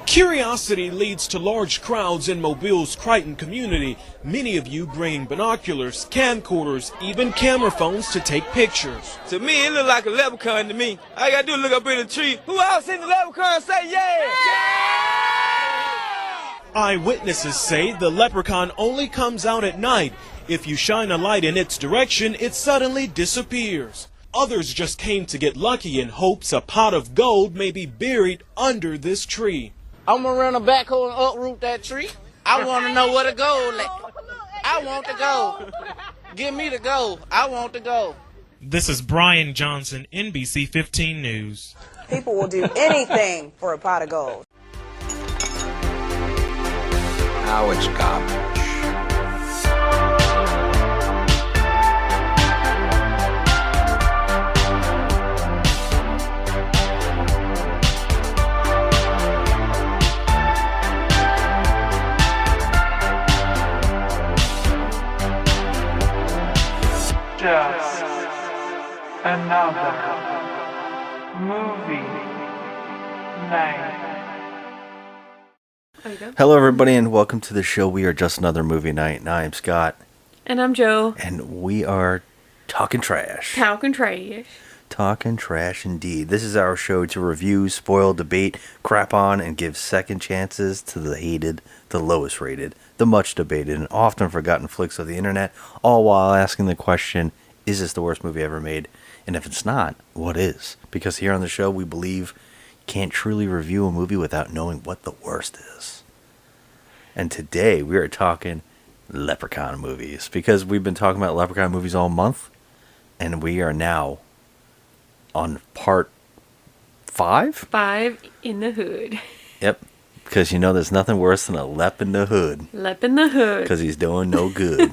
Curiosity leads to large crowds in Mobile's Crichton community, many of you bringing binoculars, camcorders, even camera phones to take pictures. To me, it look like a leprechaun to me. All you gotta do is look up in the tree. Who else seen the leprechaun say yeah? Eyewitnesses say the leprechaun only comes out at night. If you shine a light in its direction, it suddenly disappears. Others just came to get lucky in hopes a pot of gold may be buried under this tree. I'm gonna run a backhoe and uproot that tree. I want to know where the gold at. I want the gold. Give me the gold. I want the gold. This is Brian Johnson, NBC 15 News. People will do anything for a pot of gold. Now it's garbage. Just another movie night. Hello, everybody, and welcome to the show. We are Just Another Movie Night, and I am Scott. And I'm Joe. And we are talking trash. Talking trash. Talking trash indeed. This is our show to review, spoil, debate, crap on, and give second chances to the hated, the lowest rated, the much debated, and often forgotten flicks of the internet, all while asking the question, is this the worst movie ever made? And if it's not, what is? Because here on the show, we believe you can't truly review a movie without knowing what the worst is. And today, we are talking Leprechaun movies, because we've been talking about Leprechaun movies all month, and we are now on part 5? 5 in the hood. Yep. Because you know there's nothing worse than a lep in the hood. Lep in the hood. Because he's doing no good.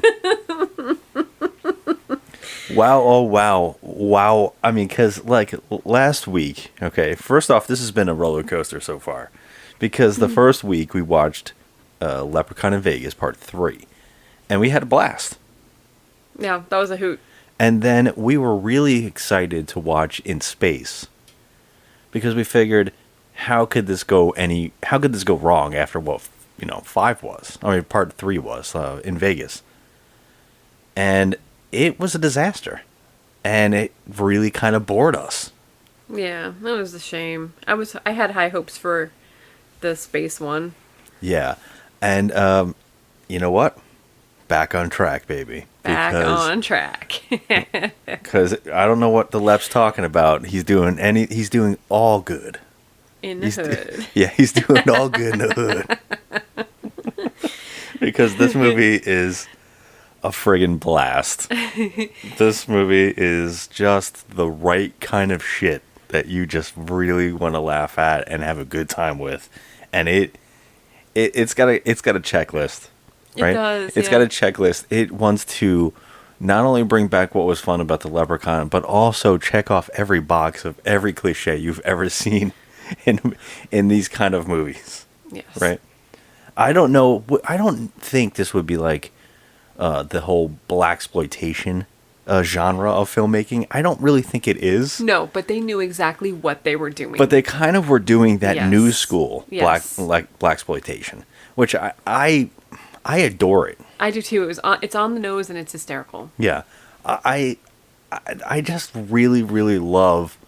Wow, oh wow. Wow. I mean, because like last week, okay, first off, this has been a roller coaster so far. Because the first week we watched Leprechaun in Vegas, part 3. And we had a blast. Yeah, that was a hoot. And then we were really excited to watch In Space. Because we figured, how could this go wrong after what, 5 was? I mean, part 3 was in Vegas. And it was a disaster. And it really kind of bored us. Yeah, that was a shame. I had high hopes for the space one. Yeah. And you know what? Back on track, baby. Back on track. Because I don't know what the Lep's talking about. He's doing all good. In the hood. He's doing all good in the hood. Because this movie is a friggin' blast. This movie is just the right kind of shit that you just really want to laugh at and have a good time with. And it's got a checklist. Right? It does. It's got a checklist. It wants to not only bring back what was fun about the Leprechaun, but also check off every box of every cliche you've ever seen in these kind of movies. Yes. Right? I don't know. I don't think this would be like the whole blaxploitation genre of filmmaking. I don't really think it is. No, but they knew exactly what they were doing. But they kind of were doing that Yes. new school Yes. blaxploitation, which I adore it. I do too. It's on the nose and it's hysterical. Yeah. I just really, really love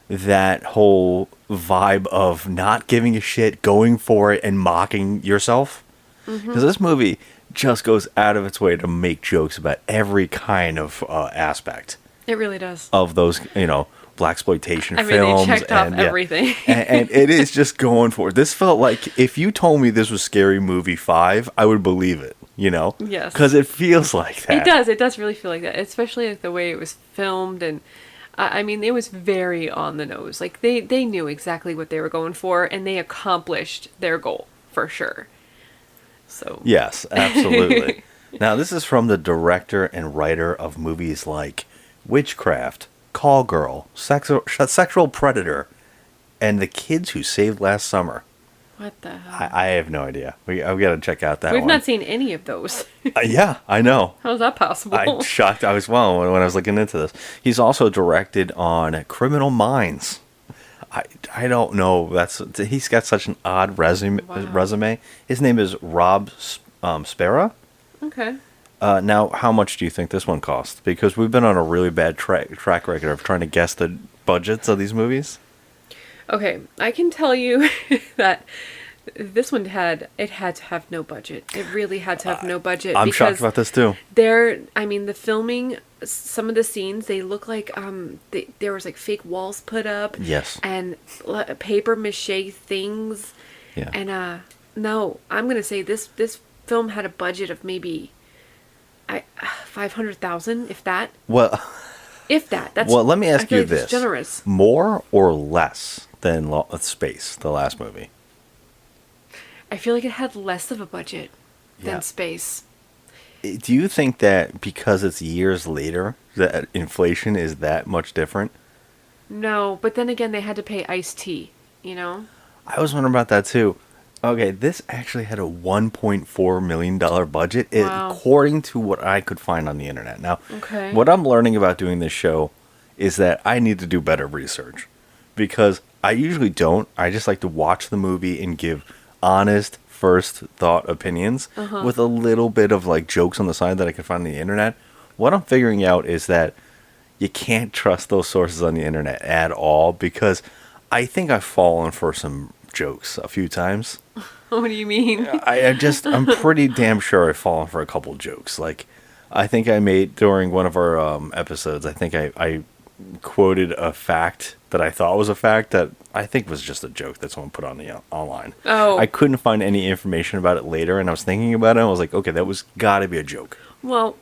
that whole vibe of not giving a shit, going for it, and mocking yourself. Because this movie just goes out of its way to make jokes about every kind of aspect. It really does. Of those, blaxploitation films. They checked off everything. and it is just going for it. This felt like, if you told me this was Scary Movie 5, I would believe it, Yes. Because it feels like that. It does really feel like that, especially like the way it was filmed, and it was very on the nose. Like they knew exactly what they were going for, and they accomplished their goal for sure. So yes, absolutely. Now, this is from the director and writer of movies like Witchcraft, Call Girl, Sexual Predator, and The Kids Who Saved Last Summer. What the hell? I have no idea. We got to check out that one. We've not seen any of those. Yeah, I know. How's that possible? I'm shocked. I was when I was looking into this. He's also directed on Criminal Minds. I don't know. He's got such an odd resume. His name is Rob Spera. Okay. Now, how much do you think this one cost? Because we've been on a really bad track record of trying to guess the budgets of these movies. Okay, I can tell you that this one had to have no budget. It really had to have no budget. I'm shocked about this too. The filming, some of the scenes, they look like there was like fake walls put up. Yes. And paper mache things. Yeah. And no, I'm gonna say this film had a budget of maybe $500,000, if that. Well, if that. That's. Well, let me ask I feel you like this: it's generous. More or less than Space, the last movie? I feel like it had less of a budget than Yeah. Space. Do you think that because it's years later, that inflation is that much different? No, but then again, they had to pay Ice-T, you know? I was wondering about that too. Okay, this actually had a $1.4 million budget, Wow. according to what I could find on the internet. Now, Okay. what I'm learning about doing this show is that I need to do better research. Because I usually don't. I just like to watch the movie and give honest, first thought opinions with a little bit of like jokes on the side that I can find on the internet. What I'm figuring out is that you can't trust those sources on the internet at all, because I think I've fallen for some jokes a few times. What do you mean? I'm pretty damn sure I've fallen for a couple jokes. Like, I think I made during one of our episodes, I think I quoted a fact that I thought was a fact that I think was just a joke that someone put on the online. Oh. I couldn't find any information about it later, and I was thinking about it, and I was like, okay, that was gotta be a joke. Well,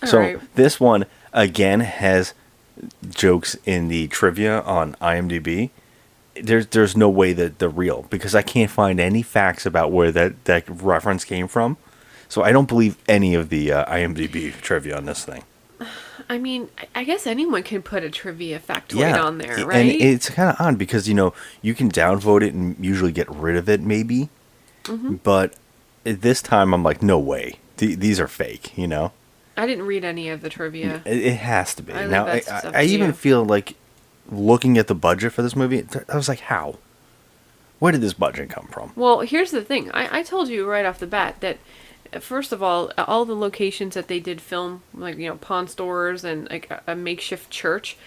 So alright. this one, again, has jokes in the trivia on IMDb. There's no way that they're real, because I can't find any facts about where that reference came from. So I don't believe any of the IMDb trivia on this thing. I mean, I guess anyone can put a trivia factoid on there, right? And it's kind of odd because, you can downvote it and usually get rid of it, maybe. Mm-hmm. But this time I'm like, no way. These are fake, I didn't read any of the trivia. It has to be. I leave Now, that stuff I to even you. feel like looking at the budget for this movie, I was like, how? Where did this budget come from? Well, here's the thing. I told you right off the bat that, first of all the locations that they did film, like, pawn stores and like a makeshift church,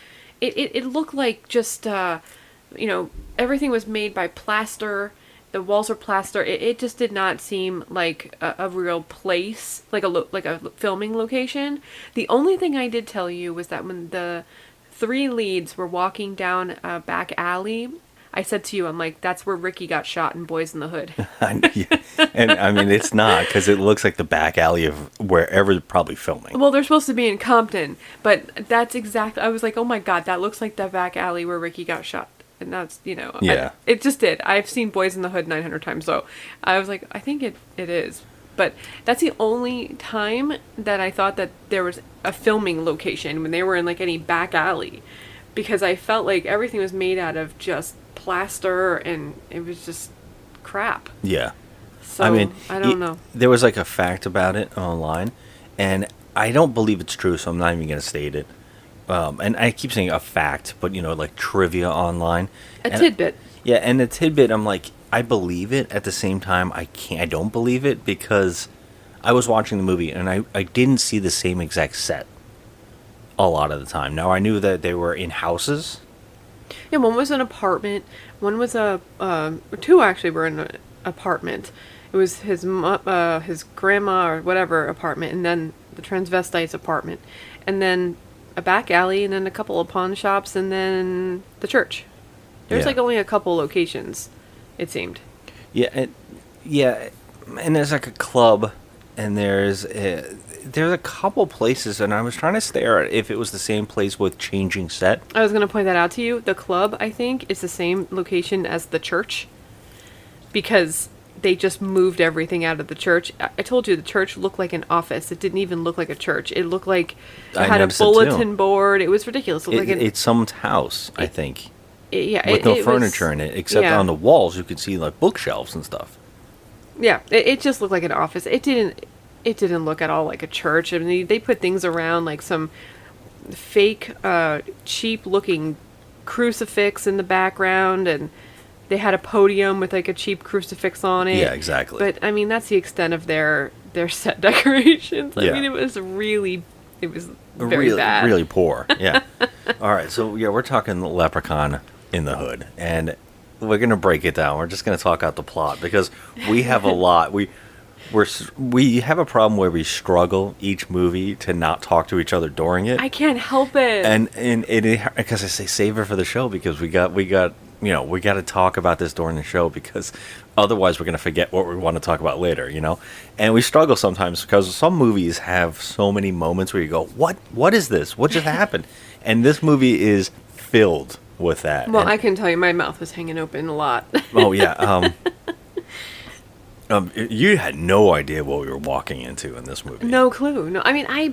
it looked like just, everything was made by plaster. The walls are plaster. It just did not seem like a real place, like a filming location. The only thing I did tell you was that when the three leads were walking down a back alley, I said to you, I'm like, that's where Ricky got shot in Boys in the Hood. And I mean, it's not, because it looks like the back alley of wherever they're probably filming. Well, they're supposed to be in Compton, but that's exactly, I was like, oh my God, that looks like the back alley where Ricky got shot. And that's, Yeah. it just did. I've seen Boys in the Hood 900 times, so I was like, I think it is. But that's the only time that I thought that there was a filming location, when they were in like any back alley, because I felt like everything was made out of just plaster and it was just crap. Yeah. So, I mean, I don't know. There was like a fact about it online, and I don't believe it's true, so I'm not even going to state it. And I keep saying a fact, but like trivia online. A tidbit. Yeah, and the tidbit, I'm like, I believe it. At the same time, I don't believe it, because I was watching the movie and I didn't see the same exact set a lot of the time. Now, I knew that they were in houses. Yeah, one was an apartment. One was two actually were in an apartment. It was his grandma or whatever apartment, and then the transvestite's apartment, and then a back alley, and then a couple of pawn shops, and then the church. There's Yeah. like only a couple locations, it seemed. Yeah, and there's like a club, and there's a couple places, and I was trying to stare at if it was the same place with changing set. I was going to point that out to you. The club, I think, is the same location as the church, because they just moved everything out of the church. I told you the church looked like an office. It didn't even look like a church. It looked like it I had a noticed it too. bulletin board. It was ridiculous. It looked like It's someone's house, I think, yeah, with no it furniture was, in it, except yeah. on the walls you could see like bookshelves and stuff. Yeah, it just looked like an office. It didn't look at all like a church. I mean, they put things around like some fake, cheap looking crucifix in the background, and they had a podium with like a cheap crucifix on it. Yeah, exactly. But I mean, that's the extent of their set decorations. I Yeah. mean, it was very really, bad. really poor. Yeah. All right, so yeah, we're talking Leprechaun in the Hood, and we're gonna break it down. We're just gonna talk out the plot because we have a lot. We have a problem where we struggle each movie to not talk to each other during it. I can't help it. And because I say save it for the show because we got to talk about this during the show because otherwise we're going to forget what we want to talk about later, And we struggle sometimes because some movies have so many moments where you go, what is this? What just happened? And this movie is filled with that. Well, And- I can tell you my mouth was hanging open a lot. Oh yeah. You had no idea what we were walking into in this movie. No clue. No, I mean, I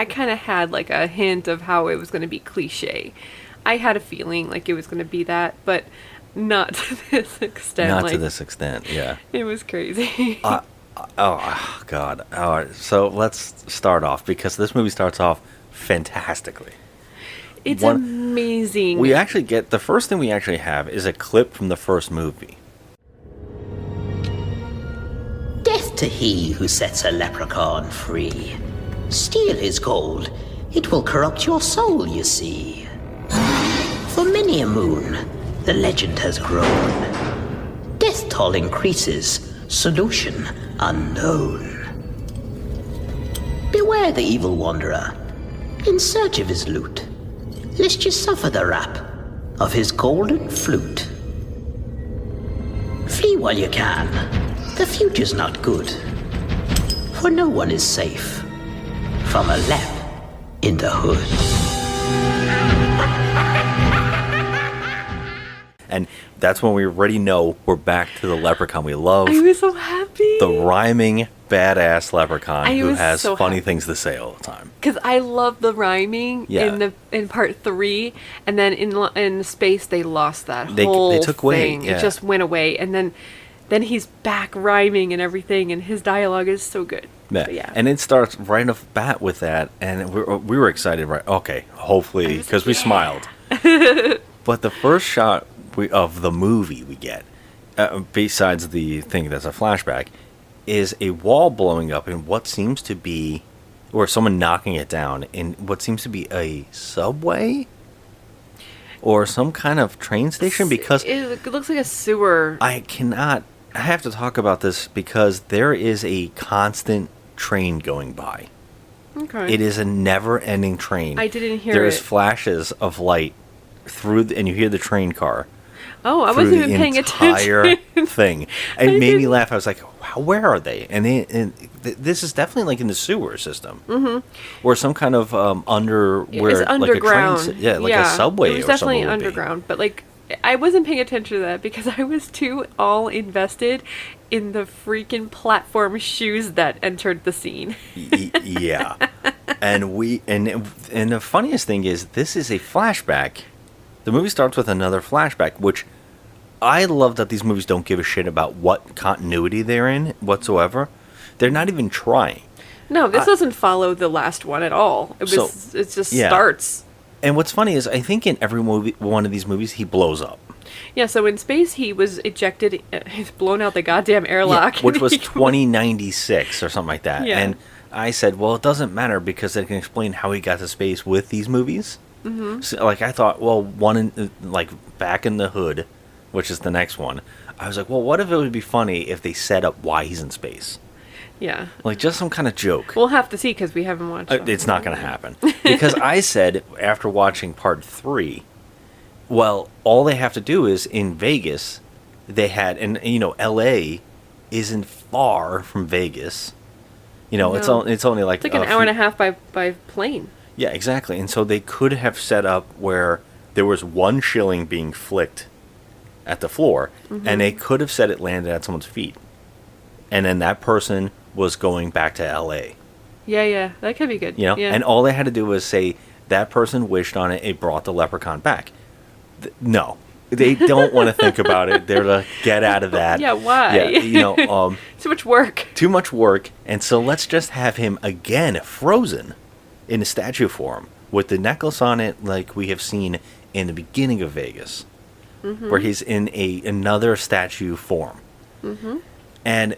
kind of had like a hint of how it was going to be cliche. I had a feeling like it was going to be that, but not to this extent. Not like, to this extent, yeah. It was crazy. Oh, God. All right, so let's start off because this movie starts off fantastically. It's amazing. We actually get the first thing we actually have is a clip from the first movie. Death to he who sets a leprechaun free. Steal his gold, it will corrupt your soul, you see. For many a moon, the legend has grown. Death toll increases, solution unknown. Beware the evil wanderer, in search of his loot, lest you suffer the rap of his golden flute. Flee while you can, the future's not good, for no one is safe from a lep in the hood. And that's when we already know we're back to the leprechaun we love. I was so happy. The rhyming, badass leprechaun I who was has so funny happy. things to say all the time. Because I love the rhyming Yeah. in part 3, and then in space they lost that They whole took away, thing. yeah. It just went away, and then he's back rhyming and everything, and his dialogue is so good. Yeah. But yeah. And it starts right off the bat with that, and we were excited, right? Okay, hopefully, because we smiled. But the first shot of the movie we get, besides the thing that's a flashback, is a wall blowing up in what seems to be, or someone knocking it down in what seems to be a subway or some kind of train station, because It looks like a sewer. I have to talk about this because there is a constant train going by. Okay. It is a never-ending train. I didn't hear There's it. flashes of light through, and you hear the train car. Oh, I through wasn't even the paying entire attention. thing. It made me laugh. I was like, wow, "Where are they?" And this is definitely like in the sewer system, or some kind of under It where was underground. like a train, like a subway. It was or definitely something would be. underground, but like I wasn't paying attention to that because I was too all invested in the freaking platform shoes that entered the scene. Yeah, and the funniest thing is this is a flashback. The movie starts with another flashback, which I love that these movies don't give a shit about what continuity they're in whatsoever. They're not even trying. No, this doesn't follow the last one at all. It just yeah. starts. And what's funny is I think in every one of these movies he blows up. Yeah, so in space he was ejected, he's blown out the goddamn airlock. Yeah, which was 2096 or something like that. Yeah. And I said, well, it doesn't matter because they can explain how he got to space with these movies. Mm-hmm. So, like, I thought, well, Back in the Hood, which is the next one, I was like, well, what if it would be funny if they set up why he's in space? Yeah. Like, just some kind of joke. We'll have to see because we haven't watched it. It's not going to happen. Because I said, after watching part 3, well, all they have to do is in Vegas, they had, and L.A. isn't far from Vegas. No. It's only like... It's like an hour and a half by plane. Yeah, exactly. And so they could have set up where there was one shilling being flicked at the floor, and they could have said it landed at someone's feet. And then that person was going back to L.A. Yeah, that could be good. Yeah. And all they had to do was say, that person wished on it, it brought the leprechaun back. No. They don't want to think about it. They're to get out of that. Yeah, why? Yeah, too much work. Too much work. And so let's just have him again frozen in a statue form with the necklace on it, like we have seen in the beginning of Vegas, where he's in another statue form. And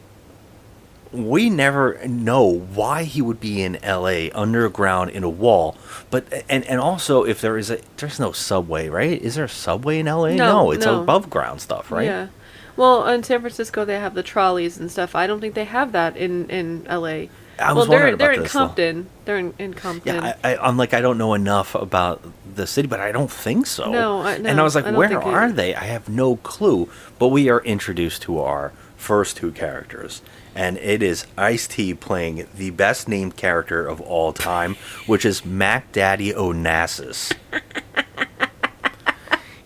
we never know why he would be in L.A. underground in a wall, but and also if there's no subway, right? Is there a subway in L.A.? No, it's above ground stuff, right? Yeah. Well, in San Francisco they have the trolleys and stuff. I don't think they have that in L.A. They're in Compton. They're in Compton. Yeah, I'm like, I don't know enough about the city, but I don't think so. No. And I was like, where are they? I have no clue. But we are introduced to our first two characters. And it is Ice-T playing the best named character of all time, which is Mac Daddy Onassis.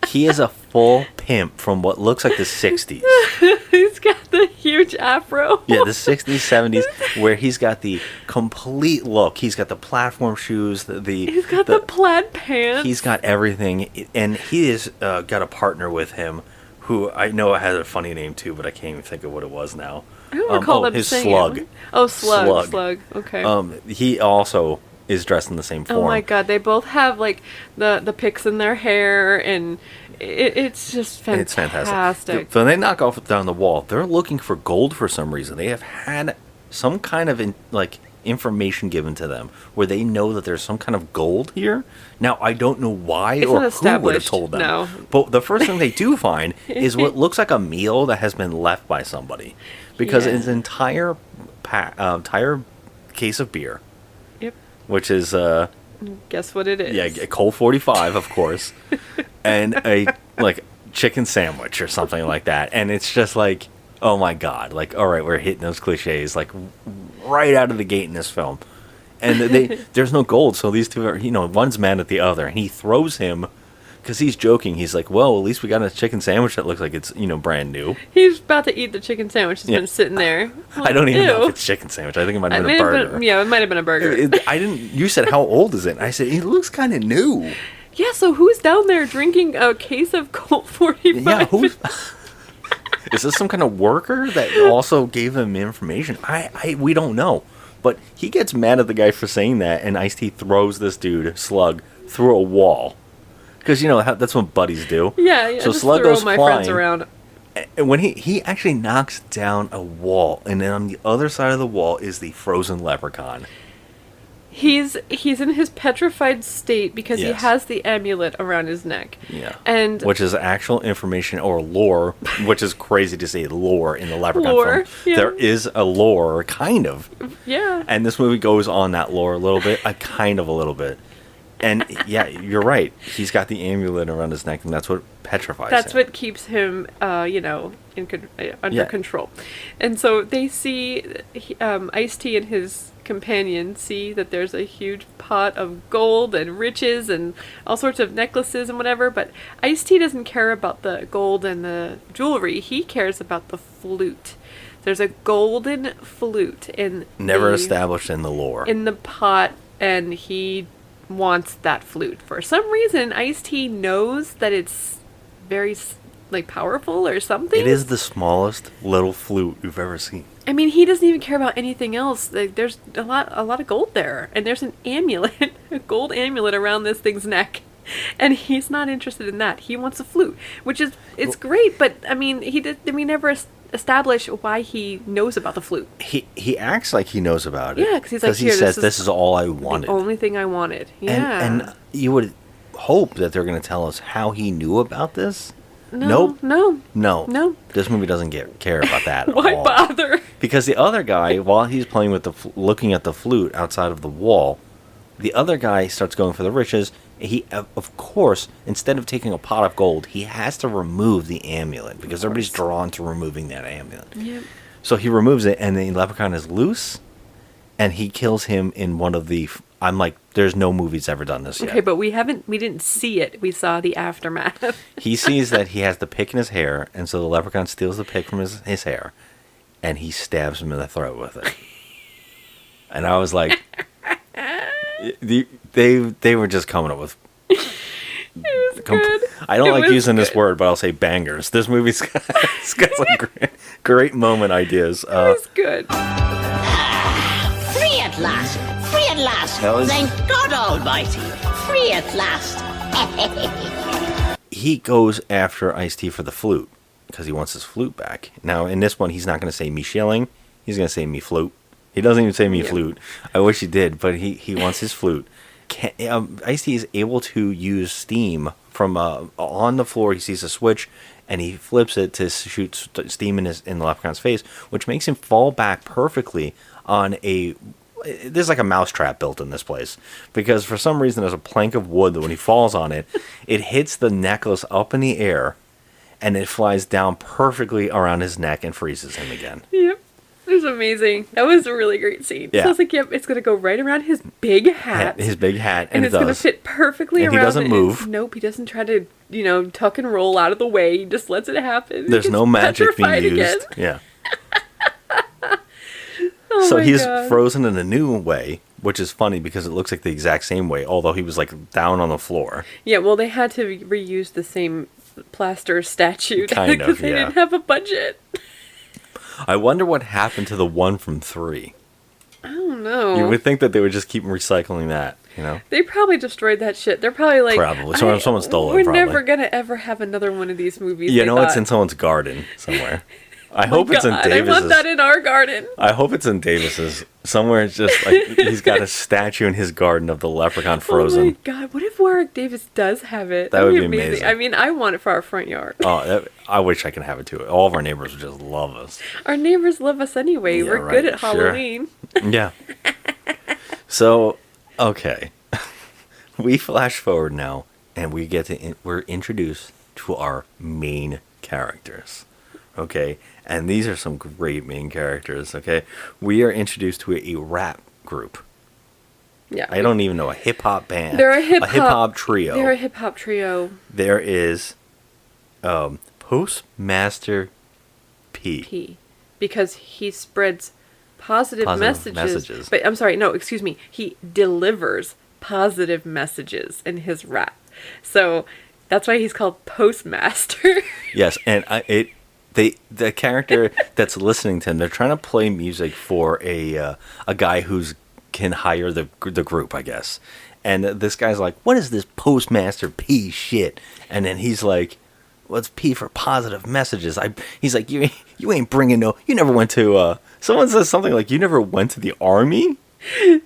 He is a full pimp from what looks like the 60s. He's got the huge afro. Yeah, the 60s, 70s, where he's got the complete look. He's got the platform shoes. He's got the plaid pants. He's got everything. And he has got a partner with him who I know has a funny name too, but I can't even think of what it was now. I don't recall them his saying Slug. it. Oh, Slug. Okay. He also is dressed in the same form. Oh my god, they both have like the picks in their hair, and it's just fantastic. It's fantastic. So they knock off down the wall. They're looking for gold for some reason. They have had some kind of information given to them where they know that there's some kind of gold here. Now, I don't know why or who would have told them. No. But the first thing they do find is what looks like a meal that has been left by somebody. Because it's an entire case of beer. Yep. Which is... guess what it is? Yeah, Colt 45, of course. And a, chicken sandwich or something like that. And it's just like, oh my god. Like, all right, we're hitting those cliches, right out of the gate in this film. And there's no gold, so these two are, one's mad at the other. And he throws him, because he's joking. He's like, well, at least we got a chicken sandwich that looks like it's, brand new. He's about to eat the chicken sandwich that's been sitting there. I don't even know if it's chicken sandwich. I think it might have been a burger. It might have been a burger. You said, how old is it? I said, it looks kind of new. Yeah, so who's down there drinking a case of Colt 45? Yeah, who's... Is this some kind of worker that also gave him information? We don't know. But he gets mad at the guy for saying that, and Ice-T throws this dude, Slug, through a wall. Because, that's what buddies do. Yeah, so just Slug throw goes my flying, friends around. And when he actually knocks down a wall, and then on the other side of the wall is the frozen leprechaun. He's in his petrified state because he has the amulet around his neck. Yeah. And which is actual information or lore, which is crazy to say lore in the Leprechaun film. Yeah. There is a lore, kind of. Yeah. And this movie goes on that lore a little bit, a little bit. And yeah, you're right. He's got the amulet around his neck, and that's what petrifies him. That's what keeps him, under control. And so they see, Ice-T and his companion see that there's a huge pot of gold and riches and all sorts of necklaces and whatever, but Ice-T doesn't care about the gold and the jewelry. He cares about the flute. There's a golden flute never established in the lore. In the pot, and he wants that flute. For some reason, Ice-T knows that it's very powerful or something. It is the smallest little flute you've ever seen. I mean, he doesn't even care about anything else. There's a lot of gold there, and there's an amulet, a gold amulet around this thing's neck, and he's not interested in that. He wants a flute, which is great, but I mean, we never establish why he knows about the flute. He acts like he knows about it. Yeah, because he says this is all I wanted. The only thing I wanted. Yeah, and you would hope that they're going to tell us how he knew about this. No. This movie doesn't care about that. Why at all. bother? Because the other guy, while he's playing with looking at the flute outside of the wall, the other guy starts going for the riches. He, of course, instead of taking a pot of gold, he has to remove the amulet because everybody's drawn to removing that amulet. Yep. So he removes it, and the leprechaun is loose, and he kills him in one of the. I'm like, there's no movie's ever done this yet. Okay, but we didn't see it. We saw the aftermath. He sees that he has the pick in his hair, and so the leprechaun steals the pick from his hair, and he stabs him in the throat with it. And I was like, they were just coming up with. It was good. I don't like using this word, but I'll say bangers. This movie's got some great moment ideas. It was good. Free at last! Free at at last. That was- Thank God Almighty. Free at last. He goes after Ice-T for the flute because he wants his flute back. Now, in this one, he's not going to say me shilling. He's going to say me flute. He doesn't even say me flute. I wish he did, but he wants his flute. Ice-T is able to use steam from on the floor. He sees a switch, and he flips it to shoot steam in the Leprechaun's face, which makes him fall back perfectly on a... There's like a mousetrap built in this place because for some reason there's a plank of wood that when he falls on it, it hits the necklace up in the air and it flies down perfectly around his neck and freezes him again. Yep. It was amazing. That was a really great scene. Yeah. So I was like, yep, it's going to go right around his big hat. His big hat. And it it's going to does. fit perfectly And around he doesn't it. move. Nope, he doesn't try to, tuck and roll out of the way. He just lets it happen. There's He no gets magic being petrified used. again. Yeah. Oh So my he's God. frozen in a new way, which is funny because it looks like the exact same way, although he was like down on the floor. Yeah, well, they had to reuse the same plaster statue Kind of, because they yeah. didn't have a budget. I wonder what happened to the one from 3. I don't know. You would think that they would just keep recycling that, They probably destroyed that shit. They're probably like... Probably. Someone stole it, We're probably. never going to ever have another one of these movies. You they know, it's thought. in someone's garden somewhere. I Oh hope my it's in God, I Davis's. want that in our garden. I hope it's in Davis's. Somewhere it's just like he's got a statue in his garden of the Leprechaun frozen. Oh my God, what if Warwick Davis does have it? That would be amazing. I mean, I want it for our front yard. I wish I could have it too. All of our neighbors would just love us. Our neighbors love us anyway. Yeah, We're right, good at sure. Halloween. Yeah. So, okay. We flash forward now and we get to we're introduced to our main characters. Okay? And these are some great main characters, okay? We are introduced to a rap group. Yeah. I don't even know, a hip hop band. They're a hip hop trio. They're a hip hop trio. There is Postmaster P. Because he spreads positive messages. But I'm sorry, no, excuse me. He delivers positive messages in his rap. So that's why he's called Postmaster. Yes, and the character that's listening to him, they're trying to play music for a guy who's can hire the group, I guess. And this guy's like, "What is this Postmaster P shit?" And then he's like, "What's P for positive messages?" He's like, "You ain't bringing no. You never went to." Someone says something like, "You never went to the army."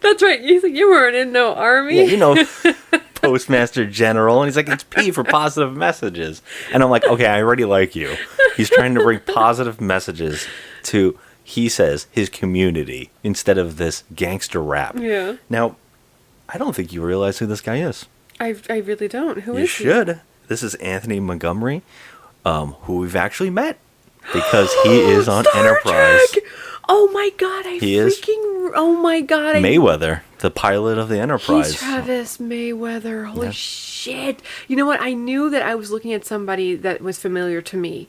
That's right. He's like, "You weren't in no army." Yeah, Postmaster General, and he's like, "It's P for positive messages." And I'm like, "Okay, I already like you." He's trying to bring positive messages to, he says, his community instead of this gangster rap. Yeah. Now, I don't think you realize who this guy is. I really don't. Who You is should. This is Anthony Montgomery, who we've actually met because he is on Star Enterprise. Trek! Oh my God! He is Oh my God! Mayweather, the pilot of the Enterprise. He's Travis Mayweather. Holy shit! You know what? I knew that I was looking at somebody that was familiar to me,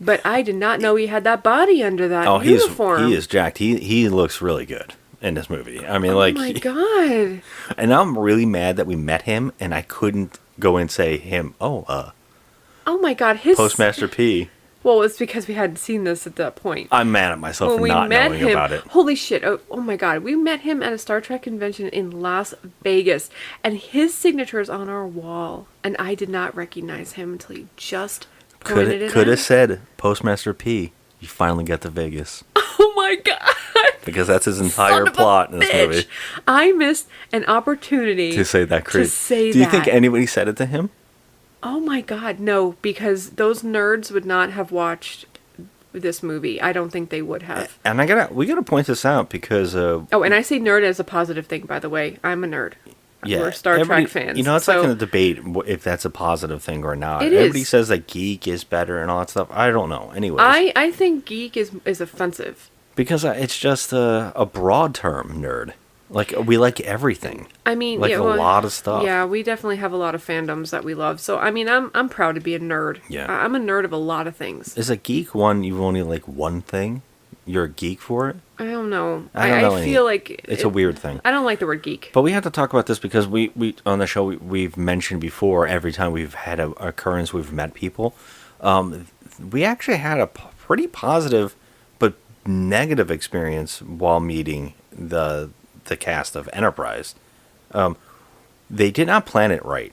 but I did not know he had that body under that uniform. He is jacked. He looks really good in this movie. I mean, Oh like, my God! and I'm really mad that we met him and I couldn't go and say him. Oh my God! His Postmaster P. Well, it's because we hadn't seen this at that point. I'm mad at myself for we not met knowing him, about it. Holy shit. Oh my God. We met him at a Star Trek convention in Las Vegas, and his signature is on our wall, and I did not recognize him until he just pointed it Could out. have said Postmaster P. You finally got to Vegas Oh my God. because that's his entire Son of a plot in this bitch. movie. I missed an opportunity To say that creep. Do you think anybody said it to him? Oh my God, no, because those nerds would not have watched this movie. I don't think they would have. And we gotta point this out because Oh, and I say nerd as a positive thing, by the way. I'm a nerd. yeah, We're Star everybody- Trek fans. You know, it's so like in a debate if that's a positive thing or not. It Everybody is. says that geek is better and all that stuff. I don't know. Anyways, I think geek is offensive. because it's just a broad term, nerd. Like we like everything. I mean, like yeah, a well, lot of stuff. Yeah, we definitely have a lot of fandoms that we love. So I mean, I'm proud to be a nerd. Yeah. I'm a nerd of a lot of things. Is a geek one you only like one thing? You're a geek for it? I don't know. I don't know any. feel like It's a weird thing. I don't like the word geek. But we have to talk about this because we on the show we've mentioned before every time we've had an occurrence we've met people. We actually had a pretty positive but negative experience while meeting the the cast of Enterprise. They did not plan it right.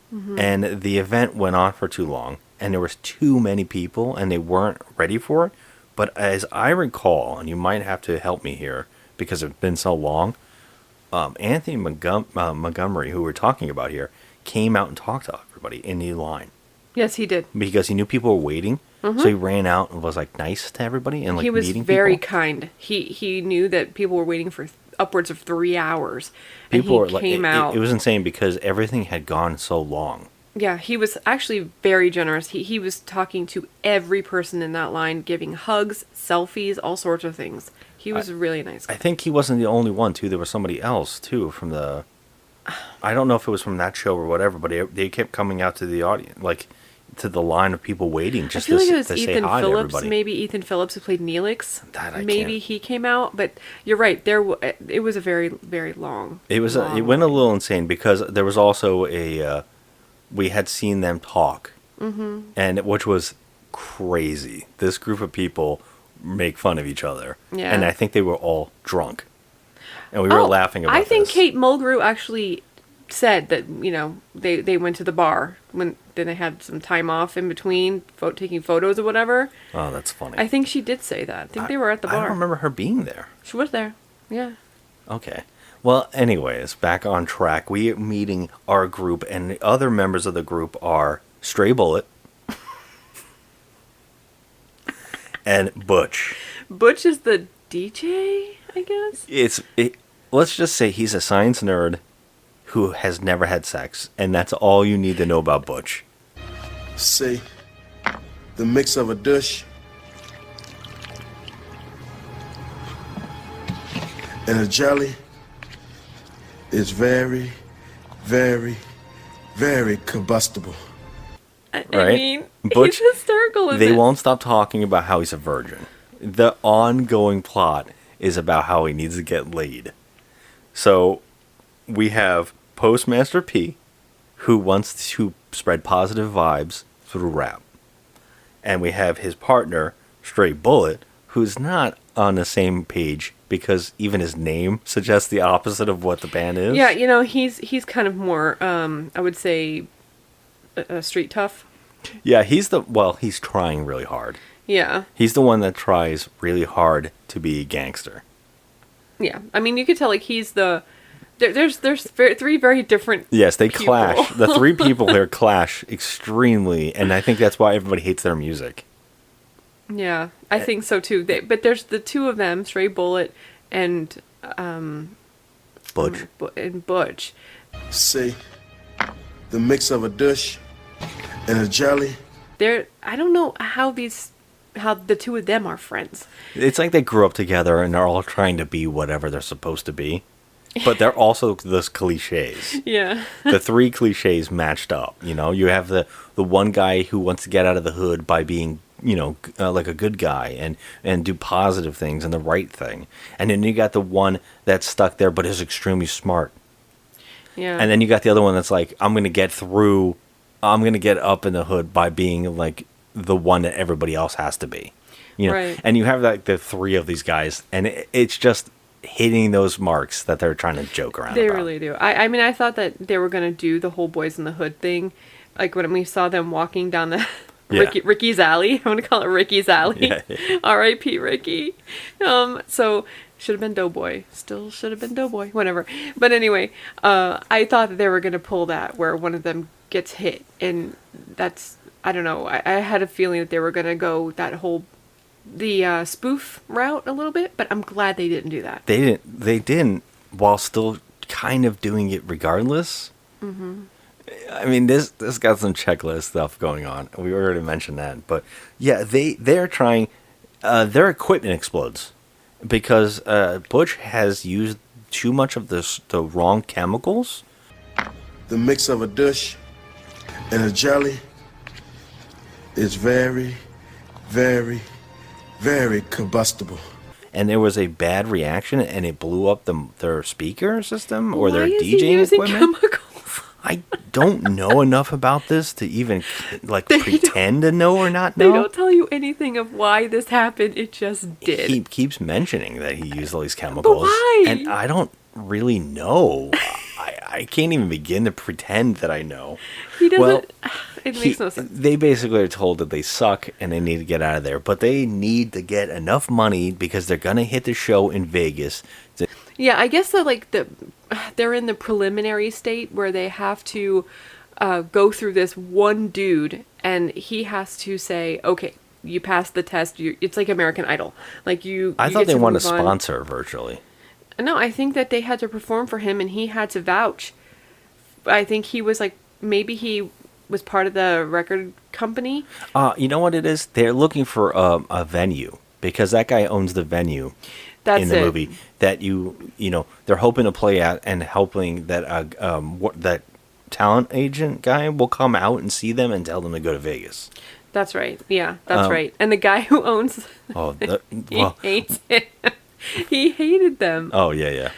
And the event went on for too long, and there was too many people, and they weren't ready for it. But as I recall, and you might have to help me here because it's been so long, Anthony Montgomery, who we're talking about here, came out and talked to everybody in the line. Yes, he did. Because he knew people were waiting, so he ran out and was like nice to everybody and like he was meeting very people. kind. He knew that people were waiting for upwards of 3 hours. People and he came out. It was insane because everything had gone so long. Yeah, he was actually very generous. He was talking to every person in that line, giving hugs, selfies, all sorts of things. He was a really nice guy. I think he wasn't the only one too. There was somebody else too from the. I don't know if it was from that show or whatever, but they kept coming out to the audience, like to the line of people waiting just I feel to, like it was to say Ethan hi to Phillips. everybody. Maybe Ethan Phillips who played Neelix. Maybe he came out, but you're right. It was a very, very long. It went a little insane because there was also we had seen them talk, and which was crazy. This group of people make fun of each other, Yeah. and I think they were all drunk, and we were laughing about. I think this. Kate Mulgrew actually said that they went to the bar then they had some time off in between taking photos or whatever. Oh, that's funny. I think she did say that. I think they were at the bar. I don't remember her being there. She was there. Yeah. Okay. Well, anyways, back on track. We are meeting our group, and the other members of the group are Stray Bullet and Butch. Butch is the DJ, I guess? Let's just say he's a science nerd who has never had sex, and that's all you need to know about Butch. See, the mix of a dish and a jelly is very, very, very combustible. I Right? mean, Butch, he's hysterical in they this. won't stop talking about how he's a virgin. The ongoing plot is about how he needs to get laid. So we have Postmaster P, who wants to spread positive vibes through rap. And we have his partner, Stray Bullet, who's not on the same page because even his name suggests the opposite of what the band is. Yeah, he's kind of more, I would say, street tough. Yeah, he's trying really hard. Yeah. He's the one that tries really hard to be a gangster. Yeah. I mean, you could tell, like, he's the... There's three very different Yes, they people. clash. The three people here clash extremely, and I think that's why everybody hates their music. Yeah, I think so, too. But there's the two of them, Stray Bullet and... Butch. And Butch. See, the mix of a dish and a jelly. I don't know how the two of them are friends. It's like they grew up together and they're all trying to be whatever they're supposed to be. But they're also those cliches. Yeah. The three cliches matched up. You know, you have the one guy who wants to get out of the hood by being, like a good guy and do positive things and the right thing. And then you got the one that's stuck there but is extremely smart. Yeah. And then you got the other one that's like, I'm going to get up in the hood by being like the one that everybody else has to be. Right. And you have like the three of these guys, and it's just hitting those marks that they're trying to joke around They about. really do. I mean, I thought that they were going to do the whole Boys in the Hood thing. Like when we saw them walking down the Ricky's Alley. I'm going to call it Ricky's Alley. Yeah. R.I.P. Ricky. So should have been Doughboy. Still should have been Doughboy. Whatever. But anyway, I thought that they were going to pull that where one of them gets hit. And that's, I don't know. I had a feeling that they were going to go that whole the spoof route a little bit, but I'm glad they didn't do that. They didn't, while still kind of doing it regardless. Mm-hmm. I mean, this got some checklist stuff going on. We already mentioned that, but yeah, they're trying. Their equipment explodes because Butch has used too much of the wrong chemicals. The mix of a dish and a jelly is very, very, very combustible. And there was a bad reaction, and it blew up their speaker system or Why their is he DJing using equipment. chemicals? I don't know enough about this to even pretend to know or not know. They don't tell you anything of why this happened. It just did. He keeps mentioning that he used all these chemicals. But why? And I don't really know. I can't even begin to pretend that I know. He doesn't. Well, it makes no sense. They basically are told that they suck and they need to get out of there. But they need to get enough money because they're going to hit the show in Vegas. Yeah, I guess that they're in the preliminary state where they have to go through this one dude, and he has to say, "Okay, you passed the test." It's like American Idol. Like I thought they wanted to sponsor virtually. No, I think that they had to perform for him, and he had to vouch. I think he was like, maybe he was part of the record company. You know what it is? They're looking for a venue because that guy owns the venue. In the movie that you know they're hoping to play at and hoping that that talent agent guy will come out and see them and tell them to go to Vegas. That's right. Yeah, that's right. And the guy who owns he hates him. He hated them. Oh yeah.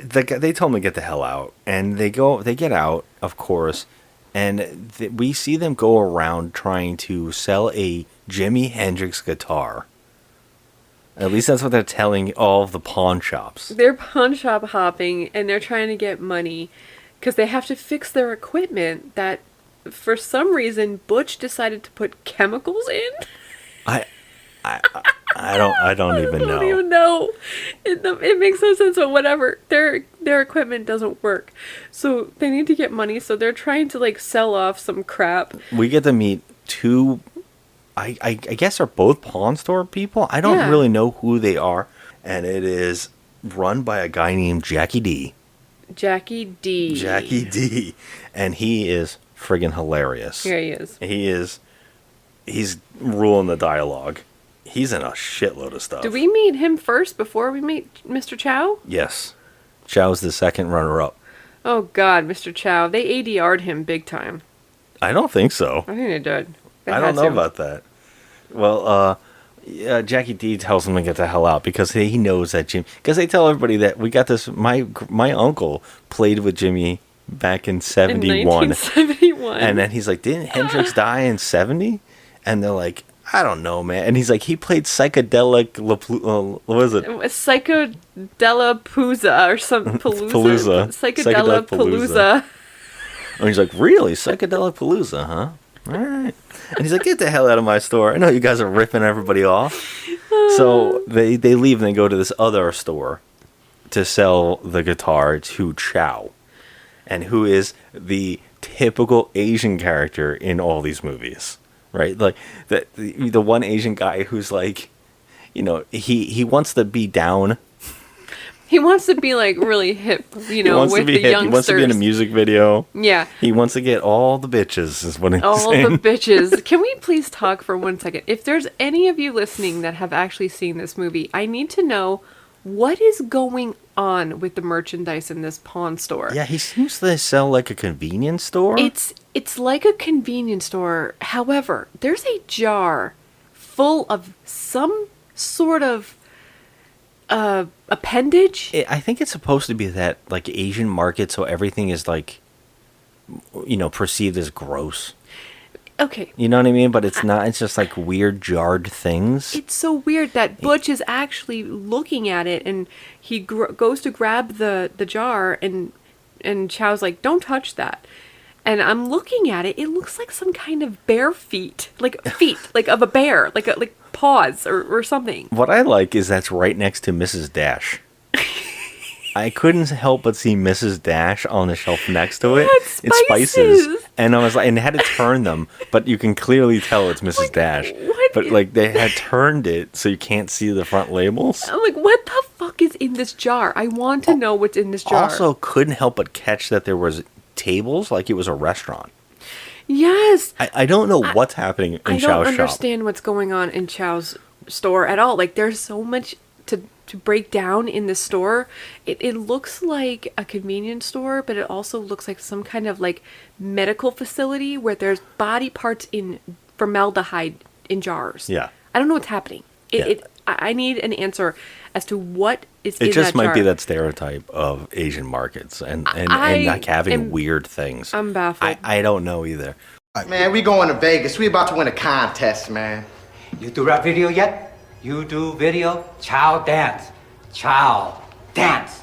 They told him to get the hell out, and they get out, of course, and we see them go around trying to sell a Jimi Hendrix guitar. At least that's what they're telling all of the pawn shops. They're pawn shop hopping, and they're trying to get money because they have to fix their equipment that, for some reason, Butch decided to put chemicals in. I don't even know. I don't even know. It makes no sense, but whatever. Their equipment doesn't work, so they need to get money. So they're trying to like sell off some crap. We get to meet two. I guess are both pawn store people. I don't really know who they are, and it is run by a guy named Jackie D. Jackie D, and he is friggin' hilarious. Here he is. He's ruling the dialogue. He's in a shitload of stuff. Do we meet him first before we meet Mr. Chow? Yes, Chow's the second runner-up. Oh God, Mr. Chow! They ADR'd him big time. I don't think so. I think they did. I don't know about that. Well, Jackie D tells him to get the hell out because he knows that Jimmy. Because they tell everybody that we got this. My uncle played with Jimmy back in 71. 1971. And then he's like, didn't Hendrix die in 70? And they're like, I don't know, man. And he's like, he played psychedelic. What was it? Psychodelapalooza or something. Palooza. Psychodelapalooza. And he's like, really? Psychodelapalooza, huh? All right. And he's like, get the hell out of my store. I know you guys are ripping everybody off. So they leave and they go to this other store to sell the guitar to Chow. And who is the typical Asian character in all these movies, right? Like the one Asian guy who's like, you know, he wants to be down. He wants to be like really hip, you know, with the youngsters. He wants to be in a music video. Yeah. He wants to get all the bitches, is what he's saying. All the bitches. Can we please talk for 1 second? If there's any of you listening that have actually seen this movie, I need to know what is going on with the merchandise in this pawn store. Yeah, he seems to sell like a convenience store. It's like a convenience store. However, there's a jar full of some sort of appendage. I think it's supposed to be that like Asian market, so everything is like, you know, perceived as gross. Okay. You know what I mean? But it's not. It's just like weird jarred things. It's so weird that Butch is actually looking at it, and he goes to grab the jar, and Chow's like, "Don't touch that." And I'm looking at it. It looks like some kind of bear feet, like of a bear, like paws or something. What I like is that's right next to Mrs. Dash. I couldn't help but see Mrs. Dash on the shelf next to it. It's spices. And I was like, and they had to turn them, but you can clearly tell it's Mrs. Dash. But like they had turned it so you can't see the front labels. I'm like, what the fuck is in this jar? I want to know what's in this jar. Also, couldn't help but catch that there was tables like it was a restaurant. Yes. I don't know what's happening in Chow's shop. I don't understand what's going on in Chow's store at all. Like, there's so much to break down in the store. It looks like a convenience store, but it also looks like some kind of like medical facility where there's body parts in formaldehyde in jars. Yeah. I don't know what's happening. I need an answer as to what is in that jar. It just might be that stereotype of Asian markets and like having weird things. I'm baffled. I don't know either. Man, we going to Vegas. We about to win a contest, man. You do rap video yet? You do video? Chow dance. Chow dance.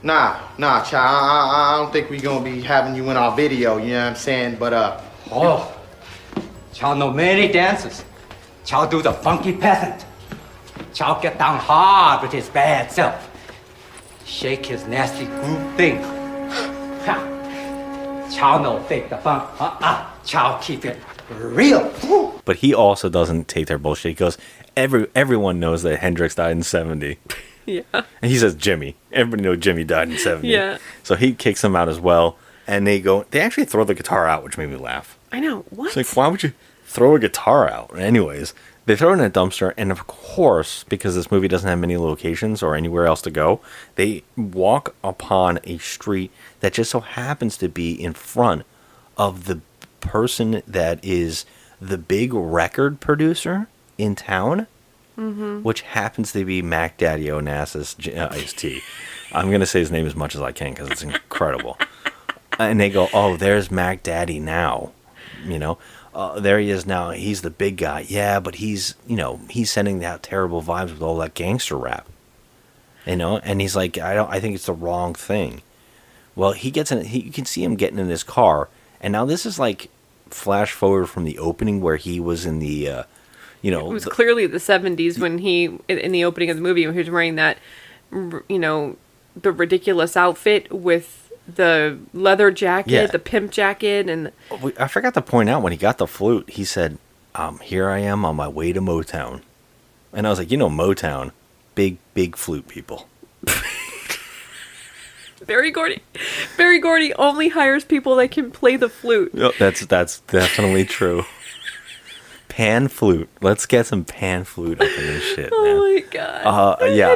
Nah, child. I don't think we gonna be having you in our video. You know what I'm saying? But Oh, Chow know many dances. Chow do the funky peasant. Chow get down hard with his bad self. Shake his nasty groove thing. Ha. Chow no fake the funk. Chow keep it real. But he also doesn't take their bullshit. He goes, everyone knows that Hendrix died in 70. Yeah. And he says Jimmy. Everybody knows Jimmy died in 70. Yeah. So he kicks him out as well. And they actually throw the guitar out, which made me laugh. I know. What? It's like, why would you throw a guitar out? Anyways, they throw it in a dumpster. And of course, because this movie doesn't have many locations or anywhere else to go, they walk upon a street that just so happens to be in front of the person that is the big record producer in town. Mm-hmm. Which happens to be Mac Daddy Onassis Ice-T. I'm going to say his name as much as I can because it's incredible. And they go, oh, there's Mac Daddy now. You know, there he is now. He's the big guy. Yeah, but he's sending out terrible vibes with all that gangster rap. You know, and he's like, I think it's the wrong thing. Well, he gets in. You can see him getting in his car. And now this is like flash forward from the opening where he was in the... it was clearly the 70s when he, in the opening of the movie, when he was wearing that, the ridiculous outfit with the leather jacket, the pimp jacket, and... I forgot to point out, when he got the flute, he said, here I am on my way to Motown. And I was like, Motown, big flute people. Barry Gordy only hires people that can play the flute. Yep, that's definitely true. Pan flute. Let's get some pan flute up in this shit, man. Oh my god. Yeah.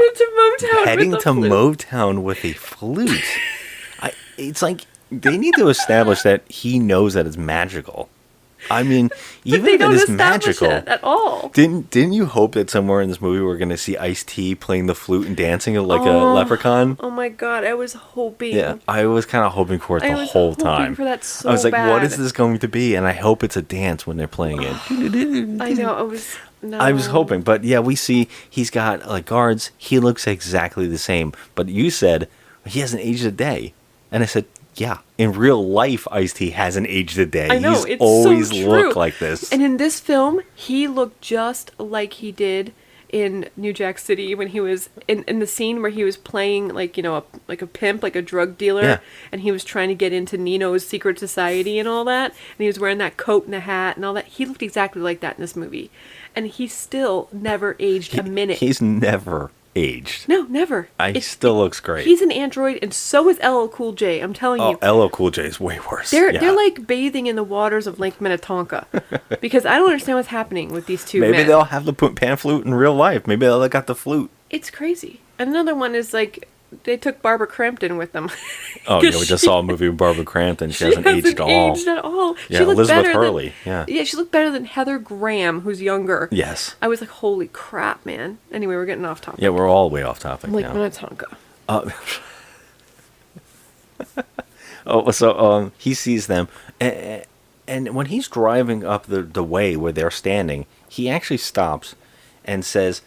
Heading to Motown with a flute. It's like they need to establish that he knows that it's magical. I mean, even if it is magical at all. Didn't you hope that somewhere in this movie we're going to see Ice-T playing the flute and dancing like a leprechaun? Oh my god, I was hoping. Yeah, I was kind of hoping for it the whole time. For that so I was like, bad. what is this going to be? And I hope it's a dance when they're playing it. I know, no. I was hoping, but yeah, we see he's got like guards. He looks exactly the same. But you said he hasn't aged a day, and I said, yeah, in real life, Ice-T hasn't aged a day. I know, He's it's always so true. looked like this. And in this film, he looked just like he did in New Jack City when he was in the scene where he was playing like a pimp, like a drug dealer, and he was trying to get into Nino's secret society and all that, and he was wearing that coat and a hat and all that. He looked exactly like that in this movie, and he still never aged a minute. He's never aged. No, never. He still looks great. He's an android, and so is LL Cool J. I'm telling you. LL Cool J is way worse. They're like bathing in the waters of Lake Minnetonka, because I don't understand what's happening with these two men. Maybe they'll have the pan flute in real life. Maybe they'll got the flute. It's crazy. Another one is like they took Barbara Crampton with them. Oh yeah, we just saw a movie with Barbara Crampton. She hasn't aged at all. Yeah, she looked Elizabeth Hurley. Yeah, she looked better than Heather Graham, who's younger. Yes. I was like, holy crap, man. Anyway, we're getting off topic. Yeah, we're all the way off topic Lake now. Minnetonka. So he sees them, and when he's driving up the way where they're standing, he actually stops and says,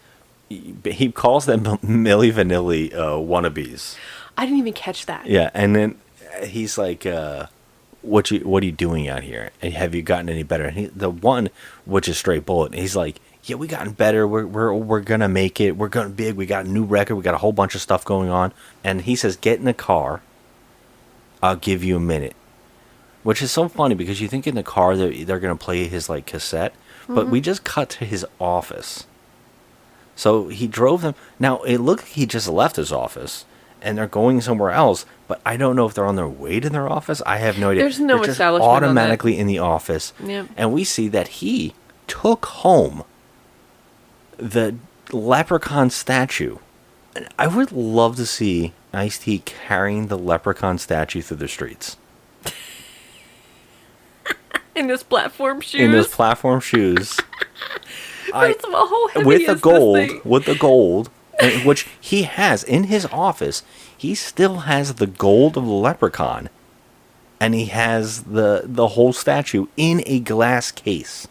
he calls them Milli Vanilli wannabes. I didn't even catch that. Yeah, and then he's like, what are you doing out here? And have you gotten any better? And the one, which is straight bullet, he's like, yeah, we gotten better. We're gonna make it. We're gonna big. We got a new record. We got a whole bunch of stuff going on. And he says, get in the car. I'll give you a minute. Which is so funny because you think in the car they're gonna play his like cassette, but we just cut to his office. So he drove them. Now it looked like he just left his office. And they're going somewhere else, but I don't know if they're on their way to their office. I have no idea. There's no they're just establishment automatically in the office. Yep. And we see that he took home the Leprechaun statue. And I would love to see Ice-T carrying the Leprechaun statue through the streets. In his platform shoes. In his platform shoes. First of all, how heavy with is the this gold, thing? with the gold, which he has in his office. He still has the gold of the Leprechaun, and he has the whole statue in a glass case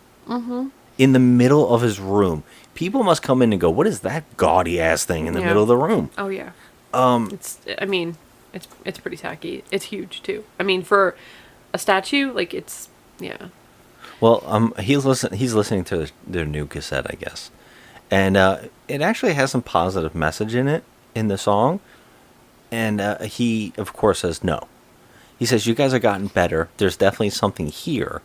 in the middle of his room. People must come in and go, "What is that gaudy ass thing in the middle of the room?" Oh yeah. It's pretty tacky. It's huge too. I mean, for a statue, like it's yeah. Well, he's listening to their new cassette, I guess, and it actually has some positive message in it in the song, and he of course says no. He says you guys have gotten better. There's definitely something here,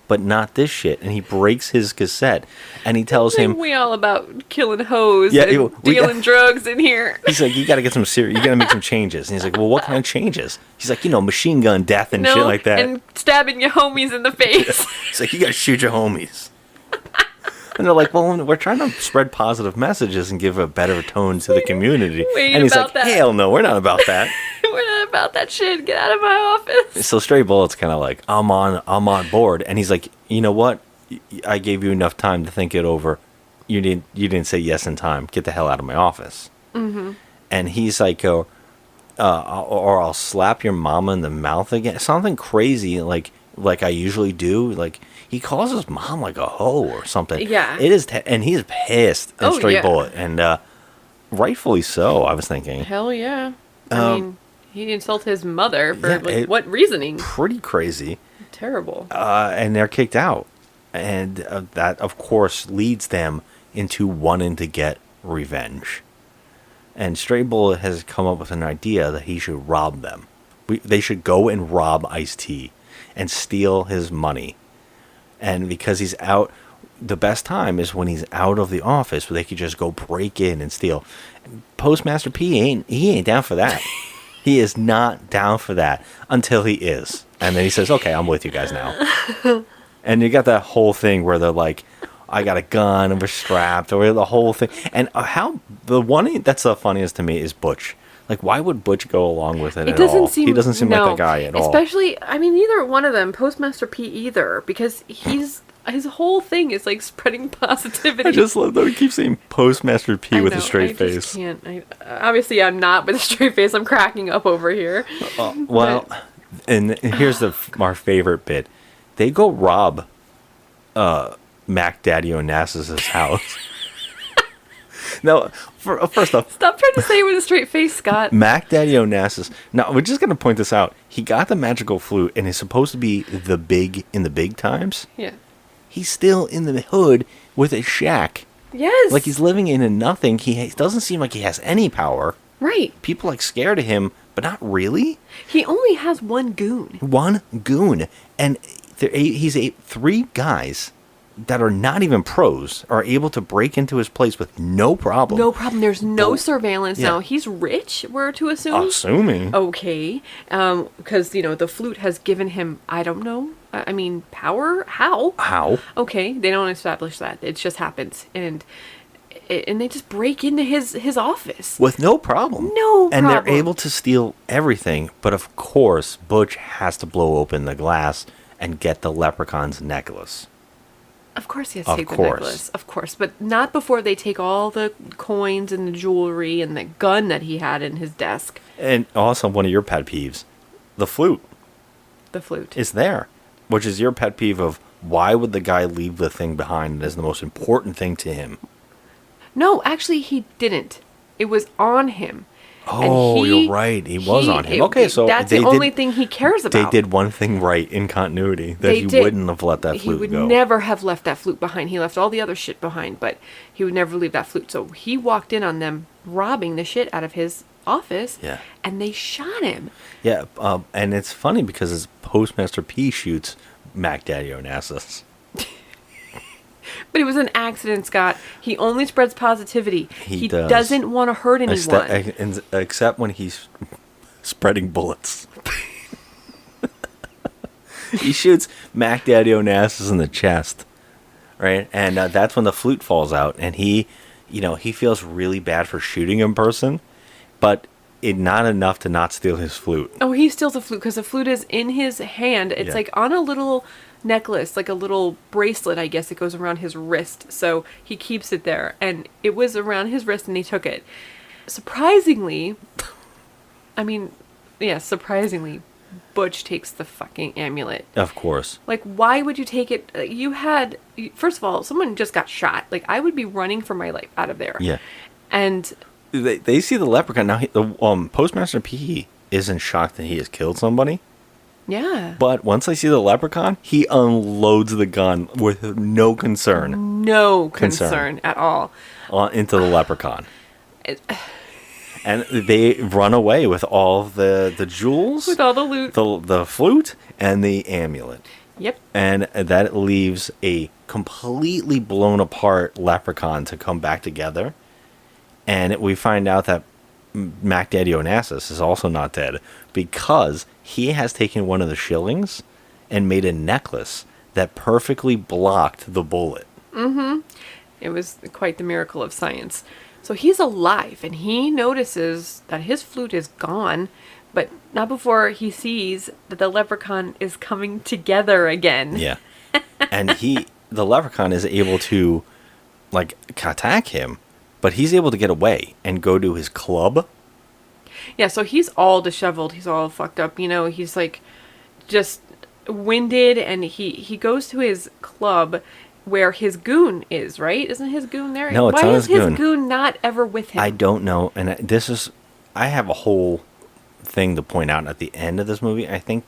but not this shit. And he breaks his cassette, and he tells him, "We all about killing hoes and dealing drugs in here." He's like, "You got to get some serious. You got to make some changes." And he's like, "Well, what kind of changes?" He's like, "Machine gun death and shit like that, and stabbing your homies in the face." He's like, "You got to shoot your homies." And they're like, "Well, we're trying to spread positive messages and give a better tone to the community." And he's like, "Hell no, we're not about that. We're not about that shit. Get out of my office." So Stray Bullet's kind of like, I'm on board, and he's like, "You know what? I gave you enough time to think it over. You didn't say yes in time. Get the hell out of my office." Mm-hmm. And he's like, or I'll slap your mama in the mouth again. Something crazy like I usually do. Like he calls his mom like a hoe or something. Yeah. It is, and he's pissed at Stray Bullet, and rightfully so. I was thinking. Hell yeah. I mean, he insulted his mother for what reasoning? Pretty crazy. Terrible. And they're kicked out. And that, of course, leads them into wanting to get revenge. And Stray Bullet has come up with an idea that he should rob them. They should go and rob Ice-T and steal his money. And because he's out, the best time is when he's out of the office where they could just go break in and steal. Postmaster P ain't down for that. He is not down for that until he is. And then he says, "Okay, I'm with you guys now." And you got that whole thing where they're like, "I got a gun and we're strapped," or the whole thing. And how the one that's the funniest to me is Butch. Like, why would Butch go along with it at all? He doesn't seem like the guy at all. Especially, I mean, neither one of them, Postmaster P either, because his whole thing is like spreading positivity. I just love that he keeps saying Postmaster P with a straight face. Obviously, I'm not with a straight face. I'm cracking up over here. Well, and here's our favorite bit. They go rob Mac Daddy Onassis' house. Now, first off, stop trying to say it with a straight face, Scott. Mac Daddy Onassis. Now, we're just going to point this out. He got the magical flute and is supposed to be the big in the big times. Yeah. He's still in the hood with a shack. Yes. Like he's living in nothing. He doesn't seem like he has any power. Right. People like scared of him, but not really. He only has one goon. One goon. And he's three guys that are not even pros are able to break into his place with no problem. No problem. There's no surveillance. Yeah. Now, he's rich, we're to assume. Assuming. Okay. Because, the flute has given him, I don't know, I mean, power? How? How? Okay, they don't establish that. It just happens. And they just break into his office. With no problem. No problem. And they're able to steal everything. But of course, Butch has to blow open the glass and get the leprechaun's necklace. Of course he has to take the necklace. Of course. But not before they take all the coins and the jewelry and the gun that he had in his desk. And also one of your pet peeves, the flute. The flute. Is there. Which is your pet peeve of why would the guy leave the thing behind as the most important thing to him? No, actually he didn't. It was on him. Oh, you're right. He was on him. Okay, so that's the only thing he cares about. They did one thing right in continuity that he wouldn't have let that flute go. He would never have left that flute behind. He left all the other shit behind, but he would never leave that flute. So he walked in on them robbing the shit out of his office, and they shot him. Yeah, and it's funny because his Postmaster P shoots Mac Daddy Onassis. But it was an accident, Scott. He only spreads positivity. He doesn't want to hurt anyone. Except when he's spreading bullets. He shoots Mac Daddy Onassis in the chest, right? And that's when the flute falls out. And he feels really bad for shooting in person, but not enough to not steal his flute. Oh, he steals the flute because the flute is in his hand. It's like on a little necklace, like a little bracelet, I guess. It goes around his wrist. So he keeps it there. And it was around his wrist and he took it. Surprisingly, surprisingly, Butch takes the fucking amulet. Of course. Like, why would you take it? First of all, someone just got shot. Like, I would be running for my life out of there. Yeah. And they see the leprechaun. Now, the Postmaster P isn't shocked that he has killed somebody. Yeah. But once they see the leprechaun, he unloads the gun with no concern. No concern at all. Into the leprechaun. And they run away with all the jewels. With all the loot. The flute and the amulet. Yep. And that leaves a completely blown apart leprechaun to come back together. And we find out that Mac Daddy Onassis is also not dead because he has taken one of the shillings and made a necklace that perfectly blocked the bullet. Mm-hmm. It was quite the miracle of science. So he's alive, and he notices that his flute is gone, but not before he sees that the leprechaun is coming together again. Yeah. And the leprechaun is able to, like, attack him, but he's able to get away and go to his club. Yeah, so he's all disheveled. He's all fucked up. You know, he's, like, just winded, and he goes to his club where his goon is, right? Isn't his goon there? No, it's Why not is his goon not ever with him? I don't know. And I have a whole thing to point out at the end of this movie. I think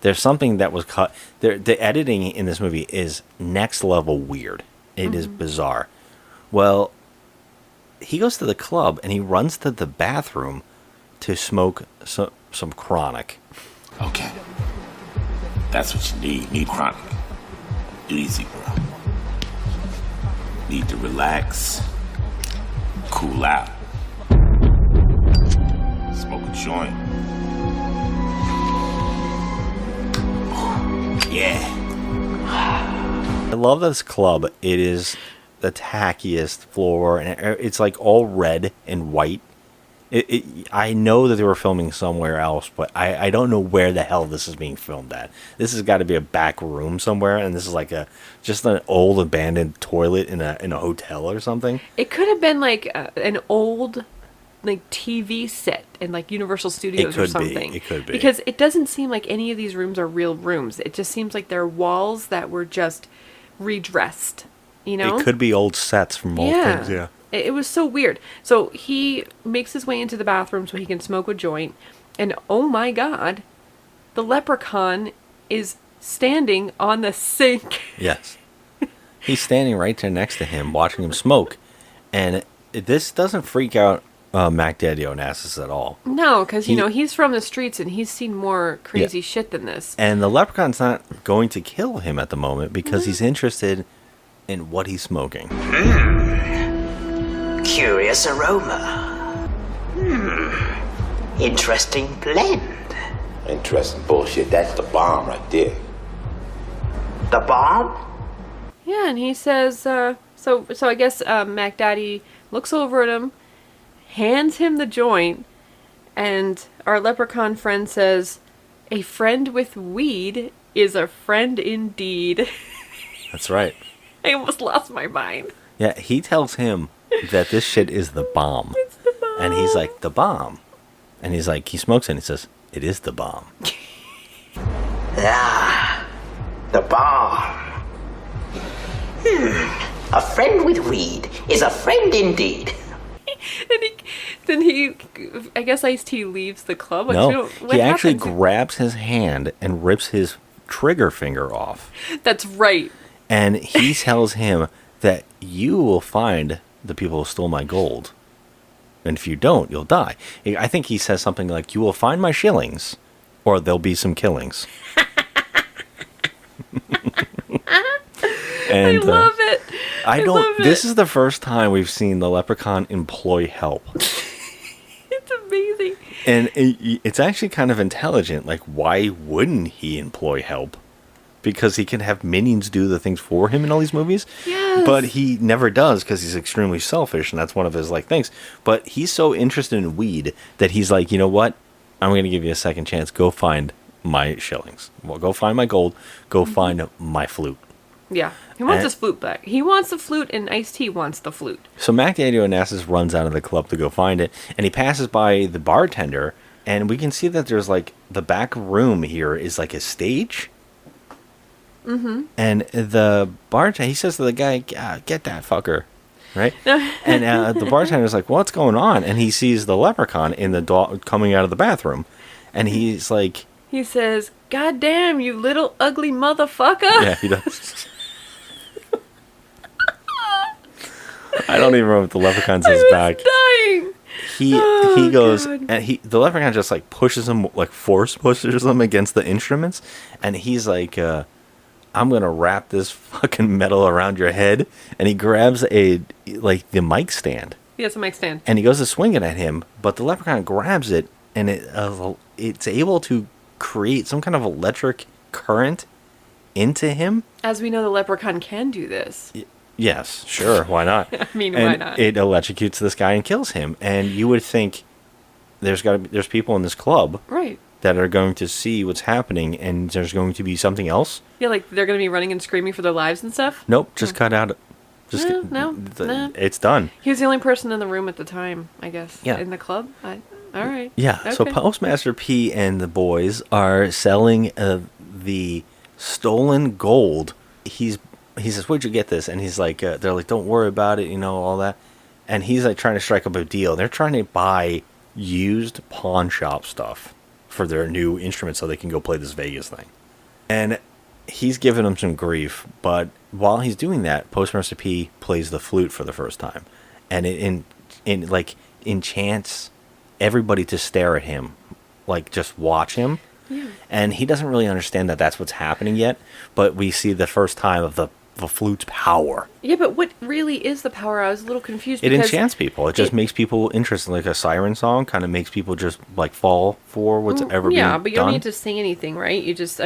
there's something that was cut. The editing in this movie is next level weird. It is bizarre. Well, he goes to the club and he runs to the bathroom to smoke some chronic. Okay. That's what you need. You need chronic. Easy, bro. Need to relax. Cool out. Smoke a joint. Yeah. I love this club. It is the tackiest floor, and it's like all red and white. I know that they were filming somewhere else, but I don't know where the hell this is being filmed at. This has got to be a back room somewhere, and this is like just an old abandoned toilet in a hotel or something. It could have been like an old like TV set in like Universal Studios or something. It could be. Because it doesn't seem like any of these rooms are real rooms. It just seems like they're walls that were just redressed, you know? It could be old sets from old things, yeah. It was so weird. So he makes his way into the bathroom so he can smoke a joint. And oh my god, the leprechaun is standing on the sink. Yes. He's standing right there next to him, watching him smoke. And this doesn't freak out Mac Daddy Onassis at all. No, because, you know, he's from the streets and he's seen more crazy shit than this. And the leprechaun's not going to kill him at the moment because he's interested in what he's smoking. Curious aroma. Interesting blend. Interesting bullshit. That's the bomb right there. The bomb? Yeah, and he says, so I guess Mac Daddy looks over at him, hands him the joint, and our leprechaun friend says, "A friend with weed is a friend indeed." That's right. I almost lost my mind. Yeah, he tells him that this shit is the bomb. It's the bomb. And he's like, the bomb. And he's like, he smokes it and he says, it is the bomb. The bomb. A friend with weed is a friend indeed. Then he, I guess Ice-T leaves the club. Like, No, what he actually happens? grabs his hand and rips his trigger finger off. That's right. And he tells him that you will find the people who stole my gold. And if you don't, you'll die. I think he says something like, you will find my shillings, or there'll be some killings. And, I love it. I love don't. it. This is the first time we've seen the leprechaun employ help. It's amazing. And it's actually kind of intelligent. Like, why wouldn't he employ help? Because he can have minions do the things for him in all these movies. Yes. But he never does because he's extremely selfish, and that's one of his like things. But he's so interested in weed that he's like, you know what? I'm going to give you a second chance. Go find my shillings. Well, go find my gold. Go find my flute. Yeah. He wants his flute back. He wants the flute, and Ice-T wants the flute. So Mac Daddy Onassis runs out of the club to go find it, and he passes by the bartender, and we can see that there's like the back room here is like a stage. Mm-hmm. And the bartender, he says to the guy, get that fucker. right? And the bartender's like, what's going on? And he sees the leprechaun in the coming out of the bathroom. And he's like... He says, God damn, you little ugly motherfucker. Yeah, he does. I don't even remember what the leprechaun says back. Dying. He goes, God. and the leprechaun just like pushes him, like force pushes him against the instruments. And he's like, I'm going to wrap this fucking metal around your head. And he grabs the mic stand. Yeah, it's a mic stand. And he goes to swing it at him, but the leprechaun grabs it, and it's able to create some kind of electric current into him. As we know, the leprechaun can do this. Yes, sure, why not? I mean, and why not? It electrocutes this guy and kills him. And you would think there's people in this club, right, that are going to see what's happening, and there's going to be something else. Yeah, like they're going to be running and screaming for their lives and stuff. Nope, just cut out. No. It's done. He was the only person in the room at the time, I guess. Yeah. In the club. All right. Yeah. Okay. So Postmaster P and the boys are selling the stolen gold. He says, "Where'd you get this?" And he's like, "They're like, don't worry about it, all that." And he's like trying to strike up a deal. They're trying to buy used pawn shop stuff for their new instruments so they can go play this Vegas thing. And he's giving them some grief, but while he's doing that, Postmaster P plays the flute for the first time, and it enchants everybody to stare at him, like just watch him. Yeah. And he doesn't really understand that that's what's happening yet, but we see the first time of the flute's power. Yeah, but what really is the power? I was a little confused. It enchants people. It just makes people interested. Like a siren song kind of makes people just like fall for what's ever being done. Yeah, but you don't need to sing anything, right? You just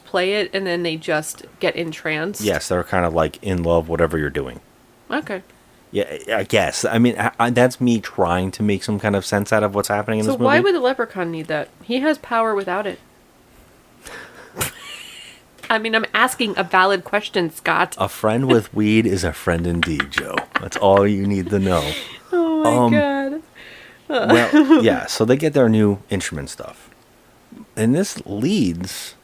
play it and then they just get entranced. Yes, they're kind of like in love, whatever you're doing. Okay. Yeah, I guess. I mean, that's me trying to make some kind of sense out of what's happening in this movie. So why would the leprechaun need that? He has power without it. I mean, I'm asking a valid question, Scott. A friend with weed is a friend indeed, Joe. That's all you need to know. Oh my God. Well, yeah, so they get their new instrument stuff. And this leads,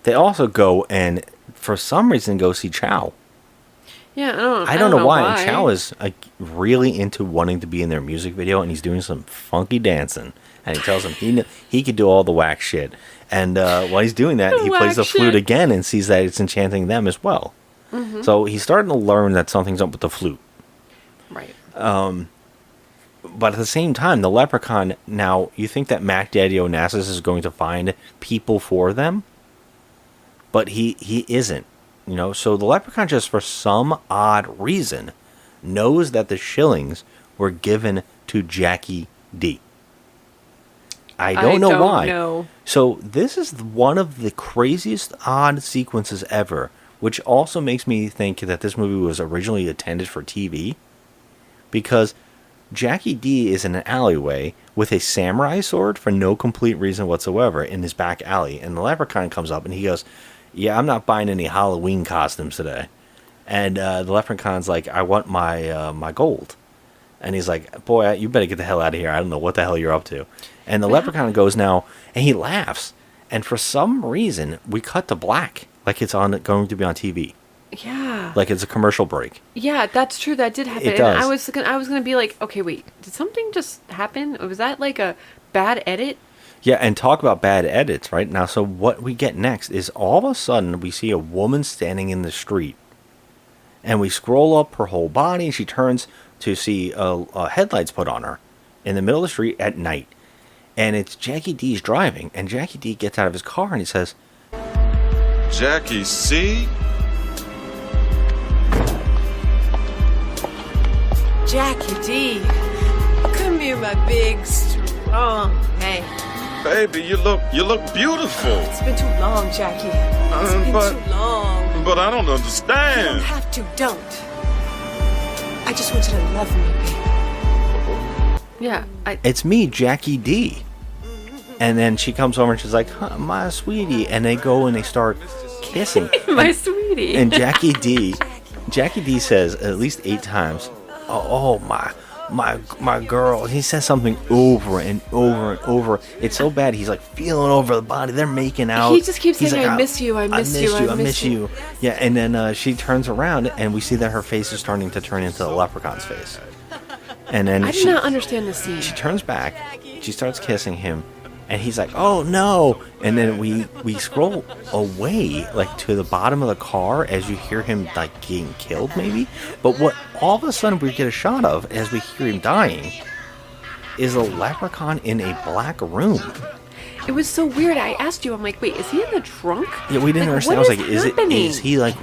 they also go and, for some reason, go see Chow. Yeah, I don't know why. And Chow is really into wanting to be in their music video, and he's doing some funky dancing. And he tells them he could do all the whack shit. And while he's doing that, he plays the flute again and sees that it's enchanting them as well. Mm-hmm. So he's starting to learn that something's up with the flute. Right. But at the same time, the leprechaun, now, you think that Mac Daddy Onassis is going to find people for them? But he isn't. So the leprechaun, just for some odd reason, knows that the shillings were given to Jackie D. I don't know why. Know. So this is one of the craziest odd sequences ever, which also makes me think that this movie was originally intended for TV, because Jackie D is in an alleyway with a samurai sword for no complete reason whatsoever in his back alley, and the leprechaun comes up and he goes, "Yeah, I'm not buying any Halloween costumes today." And the leprechaun's like, "I want my gold." And he's like, "Boy, you better get the hell out of here. I don't know what the hell you're up to." And the leprechaun goes now, and he laughs. And for some reason, we cut to black, like it's going to be on TV. Yeah. Like it's a commercial break. Yeah, that's true. That did happen. It does. And I was gonna be like, okay, wait, did something just happen? Was that like a bad edit? Yeah, and talk about bad edits, right? Now, so what we get next is all of a sudden we see a woman standing in the street. And we scroll up her whole body, and she turns to see headlights put on her in the middle of the street at night. And it's Jackie D's driving, and Jackie D gets out of his car and he says, "Jackie C?" Jackie D, come here, my big, strong man. Baby, you look beautiful. It's been too long, Jackie. It's been too long. But I don't understand. You don't have to, don't. I just want you to love me, baby. Yeah. "It's me, Jackie D." And then she comes over and she's like, "Huh, my sweetie." And they go and they start kissing. My sweetie. And Jackie D says at least 8 times, oh my girl. He says something over and over and over. It's so bad. He's like feeling over the body. They're making out. He just keeps He's saying, like, I miss you, I miss you, I miss you. Yeah, and then she turns around and we see that her face is starting to turn into the leprechaun's face. And then I did not understand the scene. she turns back. She starts kissing him. And he's like, oh no. And then we scroll away, like to the bottom of the car as you hear him like getting killed maybe. But what all of a sudden we get a shot of as we hear him dying is a leprechaun in a black room. It was so weird. I asked you, I'm like, wait, is he in the trunk? Yeah, we didn't understand. I what was like, happening? is he like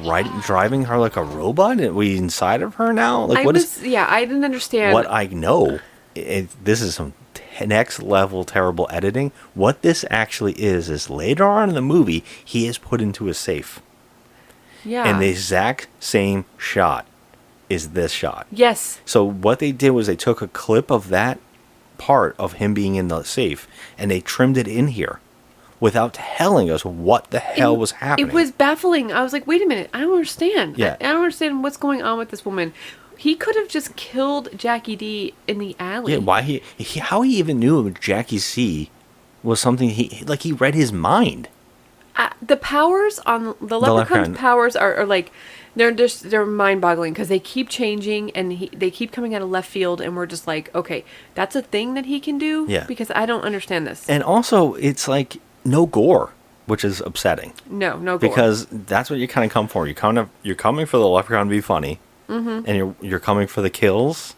driving her like a robot? Are we inside of her now? Like, I didn't understand. What I know, this is some next level terrible editing. What this actually is later on in the movie, he is put into a safe. Yeah. And the exact same shot is this shot. Yes. So what they did was they took a clip of that part of him being in the safe and they trimmed it in here without telling us what the hell was happening. It was baffling. I was like, wait a minute, I don't understand. Yeah. I don't understand what's going on with this woman. He could have just killed Jackie D in the alley. Yeah, why how he even knew Jackie C was something he read his mind. The powers on the leprechaun's powers are like they're mind-boggling because they keep changing and they keep coming out of left field and we're just like, okay, that's a thing that he can do. Yeah. Because I don't understand this. And also, it's like no gore, which is upsetting. No gore. Because that's what you kind of come for. You're coming for the leprechaun to be funny. Mm-hmm. And you're coming for the kills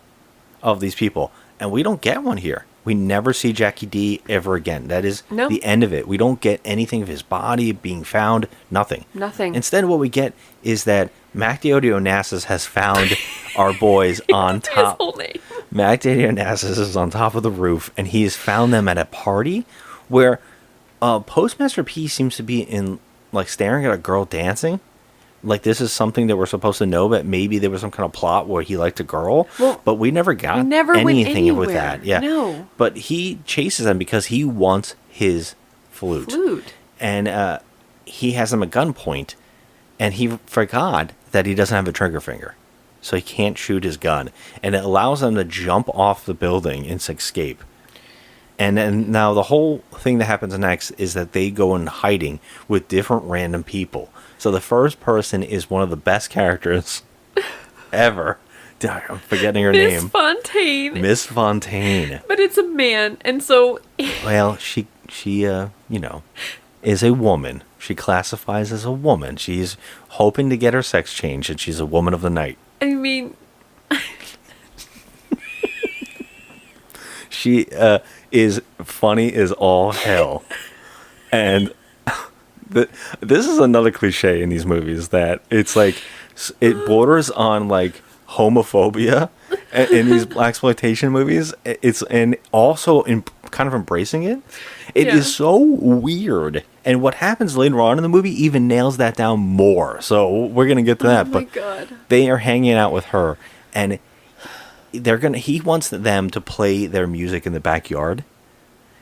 of these people. And we don't get one here. We never see Jackie D ever again. That is the end of it. We don't get anything of his body being found. Nothing. Nothing. Instead, what we get is that Mac Daddy Onassis has found our boys on top. His whole name. Mac Daddy Onassis is on top of the roof, and he has found them at a party where Postmaster P seems to be in, like, staring at a girl dancing. Like, this is something that we're supposed to know, but maybe there was some kind of plot where he liked a girl. Well, but we never got anything with that. Yeah. No. But he chases them because he wants his flute. And he has them at gunpoint, and he forgot that he doesn't have a trigger finger. So he can't shoot his gun. And it allows them to jump off the building and escape. And then now the whole thing that happens next is that they go in hiding with different random people. So the first person is one of the best characters ever. I'm forgetting her name. Miss Fontaine. Miss Fontaine. But it's a man, and so... Well, she is a woman. She classifies as a woman. She's hoping to get her sex changed, and she's a woman of the night. I mean... She is funny as all hell. And... this is another cliche in these movies that it's like it borders on like homophobia in these blaxploitation movies. It's and also in kind of embracing it. It is so weird, and what happens later on in the movie even nails that down more. So we're gonna get to that. Oh my God. They are hanging out with her, and he wants them to play their music in the backyard,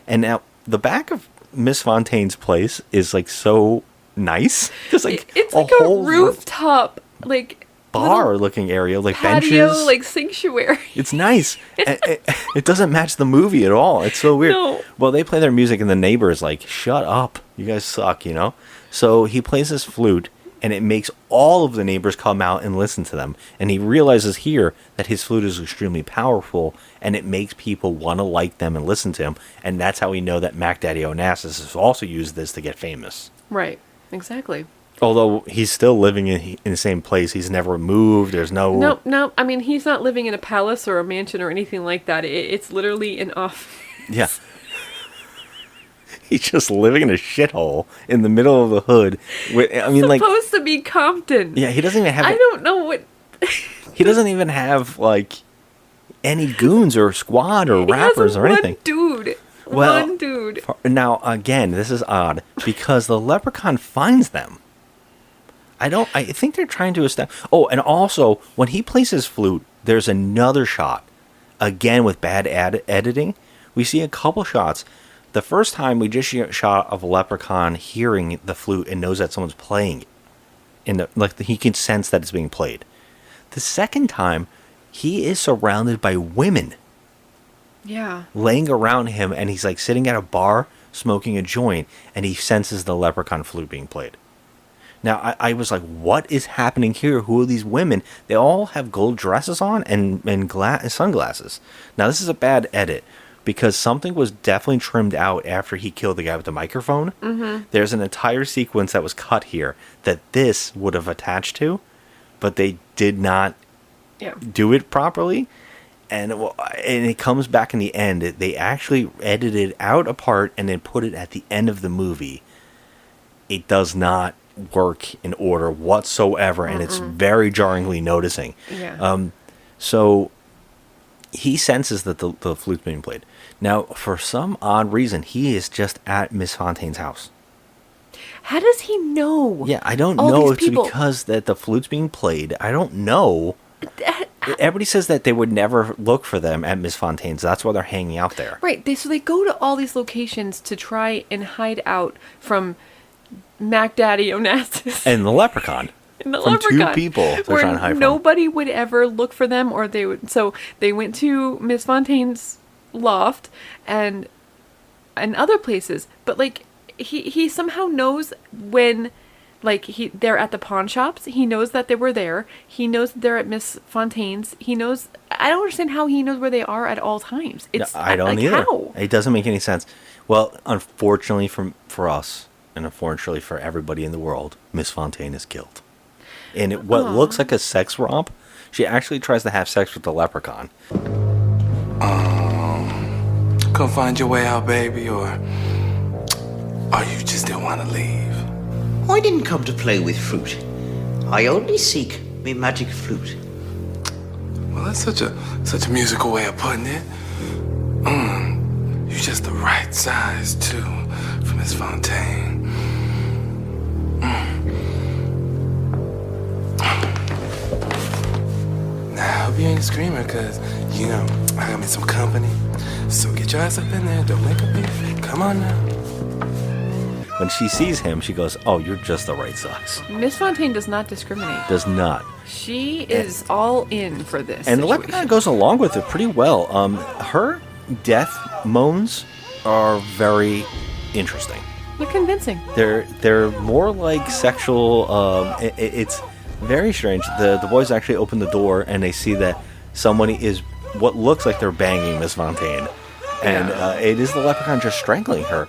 and now the back of Miss Fontaine's place is like so nice. There's like it's like a rooftop, like bar looking area, like patio, benches, like sanctuary. It's nice. It doesn't match the movie at all. It's so weird. No. Well, they play their music and the neighbor is like, "Shut up, you guys suck," you know. So he plays his flute, and it makes all of the neighbors come out and listen to them. And he realizes here that his flute is extremely powerful, and it makes people want to like them and listen to him. And that's how we know that Mac Daddy Onassis has also used this to get famous. Right. Exactly. Although he's still living in the same place. He's never moved. There's no... No. I mean, he's not living in a palace or a mansion or anything like that. It's literally an off... Yeah. He's just living in a shithole in the middle of the hood. I mean, supposed to be Compton. Yeah, he doesn't even have... I don't know what... He doesn't even have, like, any goons or squad or rappers or anything. One dude. Now, again, this is odd, because the leprechaun finds them. I think they're trying to establish... Oh, and also, when he plays his flute, there's another shot. Again, with bad editing. We see a couple shots. The first time, we just see a shot of a leprechaun hearing the flute and knows that someone's playing it. He can sense that it's being played. The second time, he is surrounded by women Yeah. laying around him, and he's like sitting at a bar smoking a joint, and he senses the Leprechaun flute being played. Now, I was like, what is happening here? Who are these women? They all have gold dresses on and sunglasses. Now, this is a bad edit because something was definitely trimmed out after he killed the guy with the microphone. Mm-hmm. There's an entire sequence that was cut here that this would have attached to, but they did not do it properly. And it comes back in the end. They actually edited out a part and then put it at the end of the movie. It does not work in order whatsoever, and it's very jarringly noticing. Yeah. So he senses that the flute's being played. Now, for some odd reason, he is just at Miss Fontaine's house. How does he know? Yeah, I don't all know these if it's people? because that the flute's being played. I don't know. Everybody says that they would never look for them at Miss Fontaine's. That's why they're hanging out there. Right. So they go to all these locations to try and hide out from Mac Daddy Onassis. And the Leprechaun. And the From Leprechaun. two people they're where trying to hide from. nobody would ever look for them, or they would. So they went to Miss Fontaine's loft and other places, but like he somehow knows when. Like, they're at the pawn shops. He knows that they were there. He knows that they're at Miss Fontaine's. He knows... I don't understand how he knows where they are at all times. It's I don't like, either. How? It doesn't make any sense. Well, unfortunately for us, and unfortunately for everybody in the world, Miss Fontaine is killed. In what looks like a sex romp, she actually tries to have sex with the Leprechaun. Come find your way out, baby, or you just didn't want to leave? I didn't come to play with fruit. I only seek me magic flute. Well, that's such a musical way of putting it. You're just the right size, too, for Miss Fontaine. Now, I hope you ain't a screamer, because, I got me some company. So get your ass up in there. Don't make a beef. Come on now. When she sees him, she goes, "Oh, you're just the right size." Miss Fontaine does not discriminate. Does not. She is all in for this. And the situation. Leprechaun goes along with it pretty well. Her death moans are very interesting. They're convincing. They're more like sexual. It's very strange. The boys actually open the door and they see that somebody is what looks like they're banging Miss Fontaine, and it is the Leprechaun just strangling her.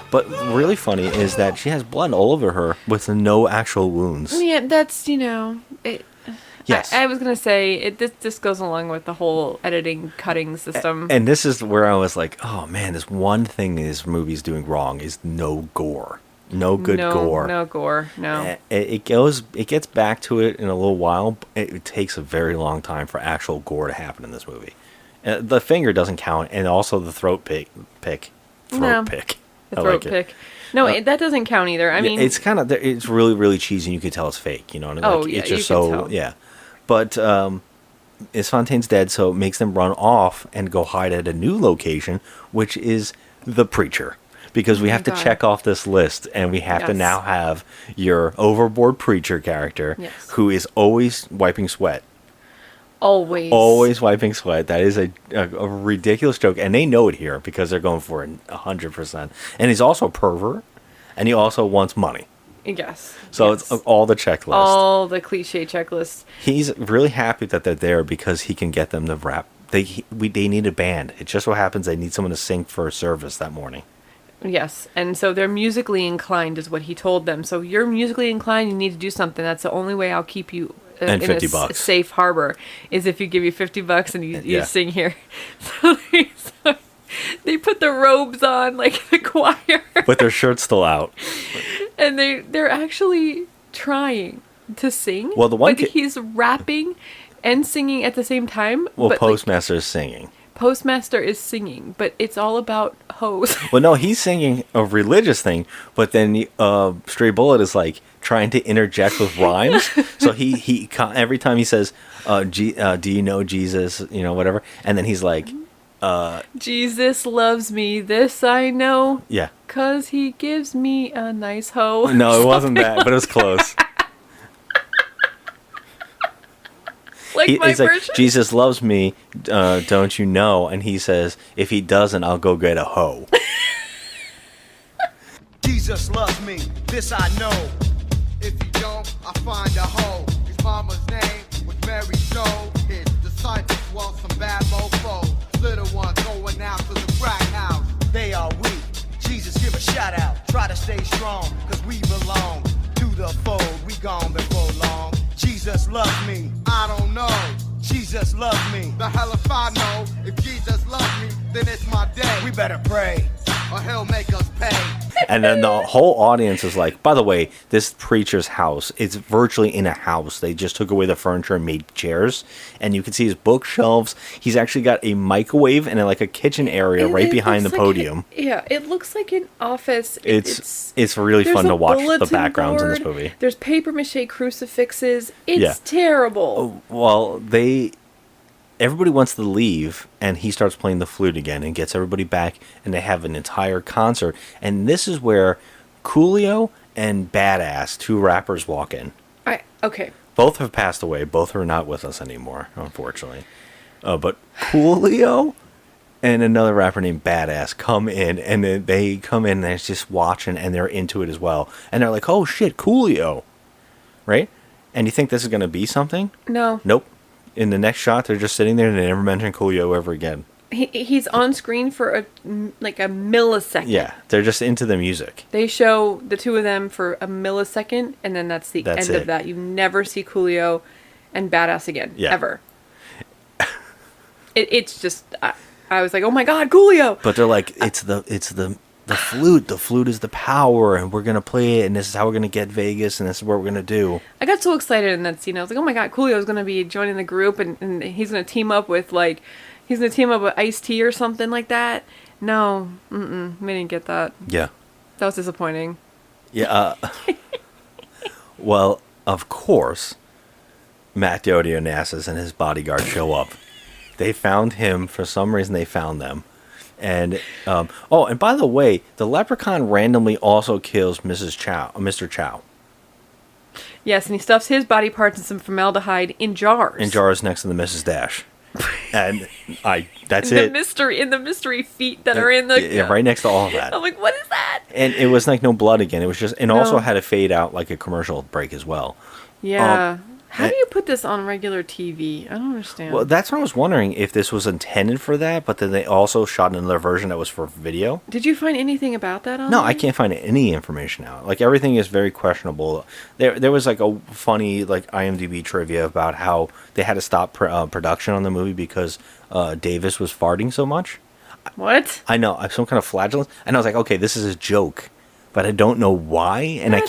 But really funny is that she has blood all over her with no actual wounds. Yeah, that's, Yes. I was going to say, this goes along with the whole editing, cutting system. And this is where I was like, oh man, this one thing this movie's doing wrong is no gore. No good gore. No gore, no. It gets back to it in a little while. It takes a very long time for actual gore to happen in this movie. The finger doesn't count, and also the throat pick. Throat pick. The throat pick. No, that doesn't count either. I mean, it's kind of it's really really cheesy. And you can tell it's fake. You know what I mean? Oh, yeah, it's just you so can tell. yeah. But Miss Fontaine's dead, so it makes them run off and go hide at a new location, which is the preacher. Because we have to check off this list, and we have to now have your overboard preacher character, who is always wiping sweat. Always wiping sweat. That is a ridiculous joke, and they know it here because they're going for it 100%. And he's also a pervert, and he also wants money. Yes. So it's all the checklist. All the cliche checklists. He's really happy that they're there because he can get them to rap. They need a band. It just so happens they need someone to sing for a service that morning. Yes, and so they're musically inclined is what he told them. So you're musically inclined, you need to do something. That's the only way I'll keep you and in $50 a safe harbor is if you give you $50 and you sing here. So they put the robes on like the choir. But their shirt's still out. And they're actually trying to sing. Well, the one but he's rapping and singing at the same time. Well, but Postmaster is singing. Postmaster is singing, but it's all about hoes. Well, no, he's singing a religious thing, but then Stray Bullet is like trying to interject with rhymes. So he every time he says, do you know Jesus, whatever, and then he's like, Jesus loves me, this I know. Yeah. 'Cause he gives me a nice hoe. No, it wasn't that, but it was close. like my it's like, version. Jesus loves me, don't you know? And he says, if he doesn't, I'll go get a hoe. Jesus loves me, this I know. If you don't, I find a hoe. His mama's name was Mary Joe. His disciples were some bad mofos. Little ones going out to the crack house. They are weak. Jesus, give a shout out. Try to stay strong, cause we belong to the fold. We gone before long. Jesus loves me, I don't know. Jesus loves me. The hell if I know. If Jesus loves me, then it's my day. We better pray, or he'll make us pay. And then the whole audience is like, by the way, this preacher's house, it's virtually in a house. They just took away the furniture and made chairs. And you can see his bookshelves. He's actually got a microwave and like a kitchen area right behind the podium. It looks like an office. It's really fun to watch the backgrounds in this movie. There's paper mache crucifixes. It's terrible. Well, everybody wants to leave, and he starts playing the flute again and gets everybody back, and they have an entire concert. And this is where Coolio and Badass, two rappers, walk in. Okay. Both have passed away. Both are not with us anymore, unfortunately. But Coolio and another rapper named Badass come in, and then they come in and they're just watching, and they're into it as well. And they're like, oh shit, Coolio. Right? And you think this is going to be something? No. Nope. In the next shot, they're just sitting there and they never mention Coolio ever again. He's on screen for a millisecond. Yeah, they're just into the music. They show the two of them for a millisecond, and then that's the end of that. You never see Coolio and Badass again, ever. It's just, I was like, oh my god, Coolio! But they're like, it's the flute. The flute is the power, and we're gonna play it, and this is how we're gonna get Vegas, and this is what we're gonna do. I got so excited in that scene. I was like, oh my god, Coolio's gonna be joining the group, and he's gonna team up with Ice-T or something like that. No, we didn't get that. Yeah. That was disappointing. Yeah. Well, of course, Matt Onassis and his bodyguard show up. They found him. For some reason, they found them. And, and by the way, the Leprechaun randomly also kills Mr. Chow. Yes, and he stuffs his body parts in some formaldehyde in jars. In jars next to the Mrs. Dash. And that's it. In the mystery feet that are in the... Yeah, right next to all of that. I'm like, what is that? And it was like no blood again. It was just... And also had to fade out like a commercial break as well. Yeah. How do you put this on regular TV? I don't understand. Well, that's what I was wondering, if this was intended for that, but then they also shot another version that was for video. Did you find anything about that online? No, I can't find any information out. Like, everything is very questionable. There was like a funny like IMDb trivia about how they had to stop production on the movie because Davis was farting so much. What? I know, some kind of flatulence. And I was like, okay, this is a joke. But I don't know why, and I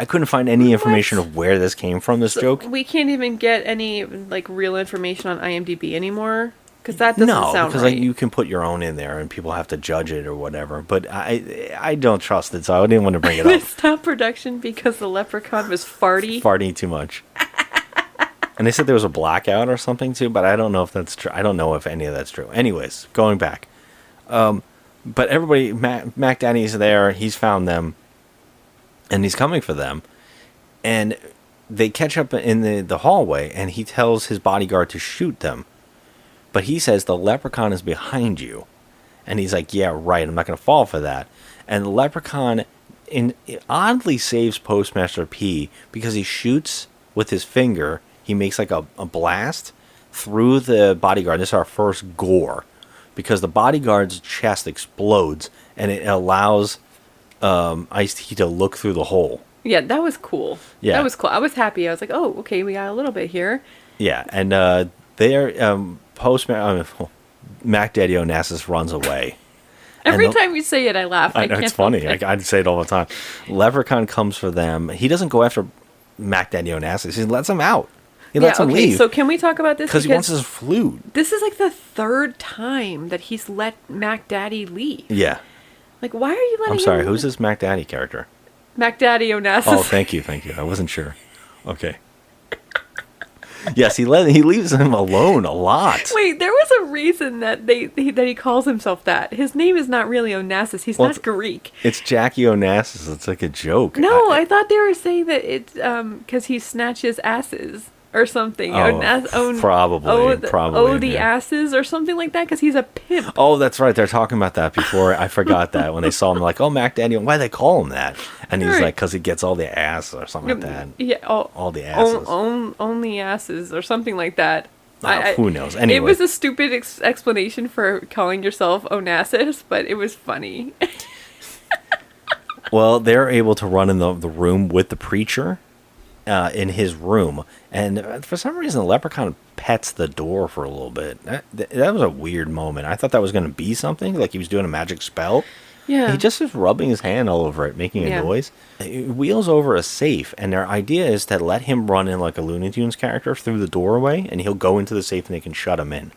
couldn't find any information of where this came from, this joke. We can't even get any, like, real information on IMDb anymore? Because that doesn't sound right. No, because like, you can put your own in there, and people have to judge it or whatever. But I don't trust it, so I didn't want to bring it up. Stop production because the Leprechaun was farty? Farting too much. And they said there was a blackout or something, too, but I don't know if that's true. I don't know if any of that's true. Anyways, going back. But everybody, Mac Daddy's there, he's found them, and he's coming for them. And they catch up in the hallway, and he tells his bodyguard to shoot them. But he says, the Leprechaun is behind you. And he's like, yeah, right, I'm not going to fall for that. And the Leprechaun oddly saves Postmaster P because he shoots with his finger. He makes like a blast through the bodyguard. This is our first gore. Because the bodyguard's chest explodes, and it allows Ice-T to look through the hole. Yeah, that was cool. Yeah. That was cool. I was happy. I was like, oh, okay, we got a little bit here. Yeah, and Mac Daddy Onassis runs away. Every time you say it, I laugh. I know, it's funny. I'd say it all the time. Leprechaun comes for them. He doesn't go after Mac Daddy Onassis. He lets him out. He lets him leave. So can we talk about this? Because he wants his flute. This is like the third time that he's let Mac Daddy leave. Yeah. Like, why are you letting him... I'm sorry, who's this Mac Daddy character? Mac Daddy Onassis. Oh, thank you. I wasn't sure. Okay. Yes, he leaves him alone a lot. Wait, there was a reason that he calls himself that. His name is not really Onassis. He's not Greek. It's Jackie Onassis. It's like a joke. No, I thought they were saying that it's because he snatches asses or something. Probably. The yeah. asses or something like that because he's a pimp. Oh, that's right. They're talking about that before. I forgot that when they saw him, like, oh, Mac Daniel, why do they call him that? And he's Right. like, because he gets all the ass or something like that. Yeah, all the asses. Only asses or something like that. Who knows? Anyway. It was a stupid explanation for calling yourself Onassis, but it was funny. Well, they're able to run in the room with the preacher in his room. And for some reason, the leprechaun pets the door for a little bit. That was a weird moment. I thought that was going to be something, like he was doing a magic spell. Yeah. He just is rubbing his hand all over it, making a noise. He wheels over a safe, and their idea is to let him run in like a Looney Tunes character through the doorway, and he'll go into the safe and they can shut him in.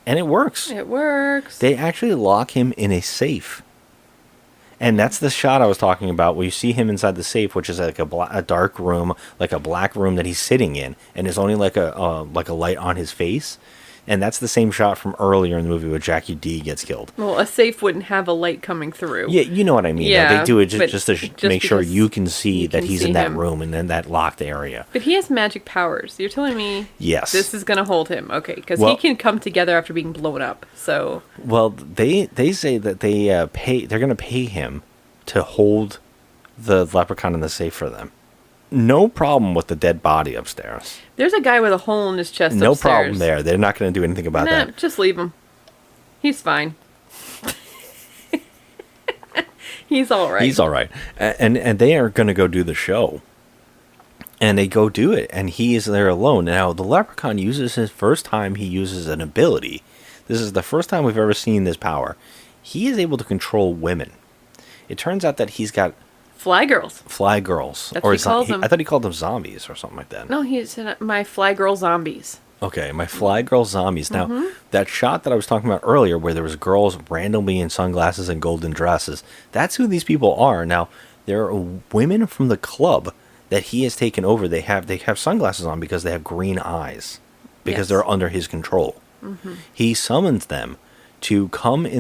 And it works. It works. They actually lock him in a safe. And that's the shot I was talking about, where you see him inside the safe, which is like a dark room, like a black room that he's sitting in, and there's only like a light on his face. And that's the same shot from earlier in the movie where Jackie D gets killed. Well, a safe wouldn't have a light coming through. Yeah, you know what I mean. Yeah, they do it just to make sure because you can see that he's in that him. room and then that locked area. But he has magic powers. You're telling me Yes. this is going to hold him. Okay, because Well- he can come together after being blown up. So Well, they say that they're going to pay him to hold the leprechaun in the safe for them. No problem with the dead body upstairs. there's a guy with a hole in his chest No upstairs. problem there. They're not going to do anything about Nah, that. just leave him. He's fine. He's all right. He's all right. And they are going to go do the show. And they go do it. And he is there alone. Now, the leprechaun uses his first time he uses an ability. This is the first time we've ever seen this power. He is able to control women. It turns out that he's got Fly girls. fly girls. That's what he calls them. I thought he called them zombies or something like that. No, he's in my fly girl zombies. Okay, my fly girl zombies. Now, Mhm. that shot that I was talking about earlier where there was girls randomly in sunglasses and golden dresses, that's who these people are. Now, there are women from the club that he has taken over. They have sunglasses on because they have green eyes because Yes. they're under his control. Mhm. He summons them to come up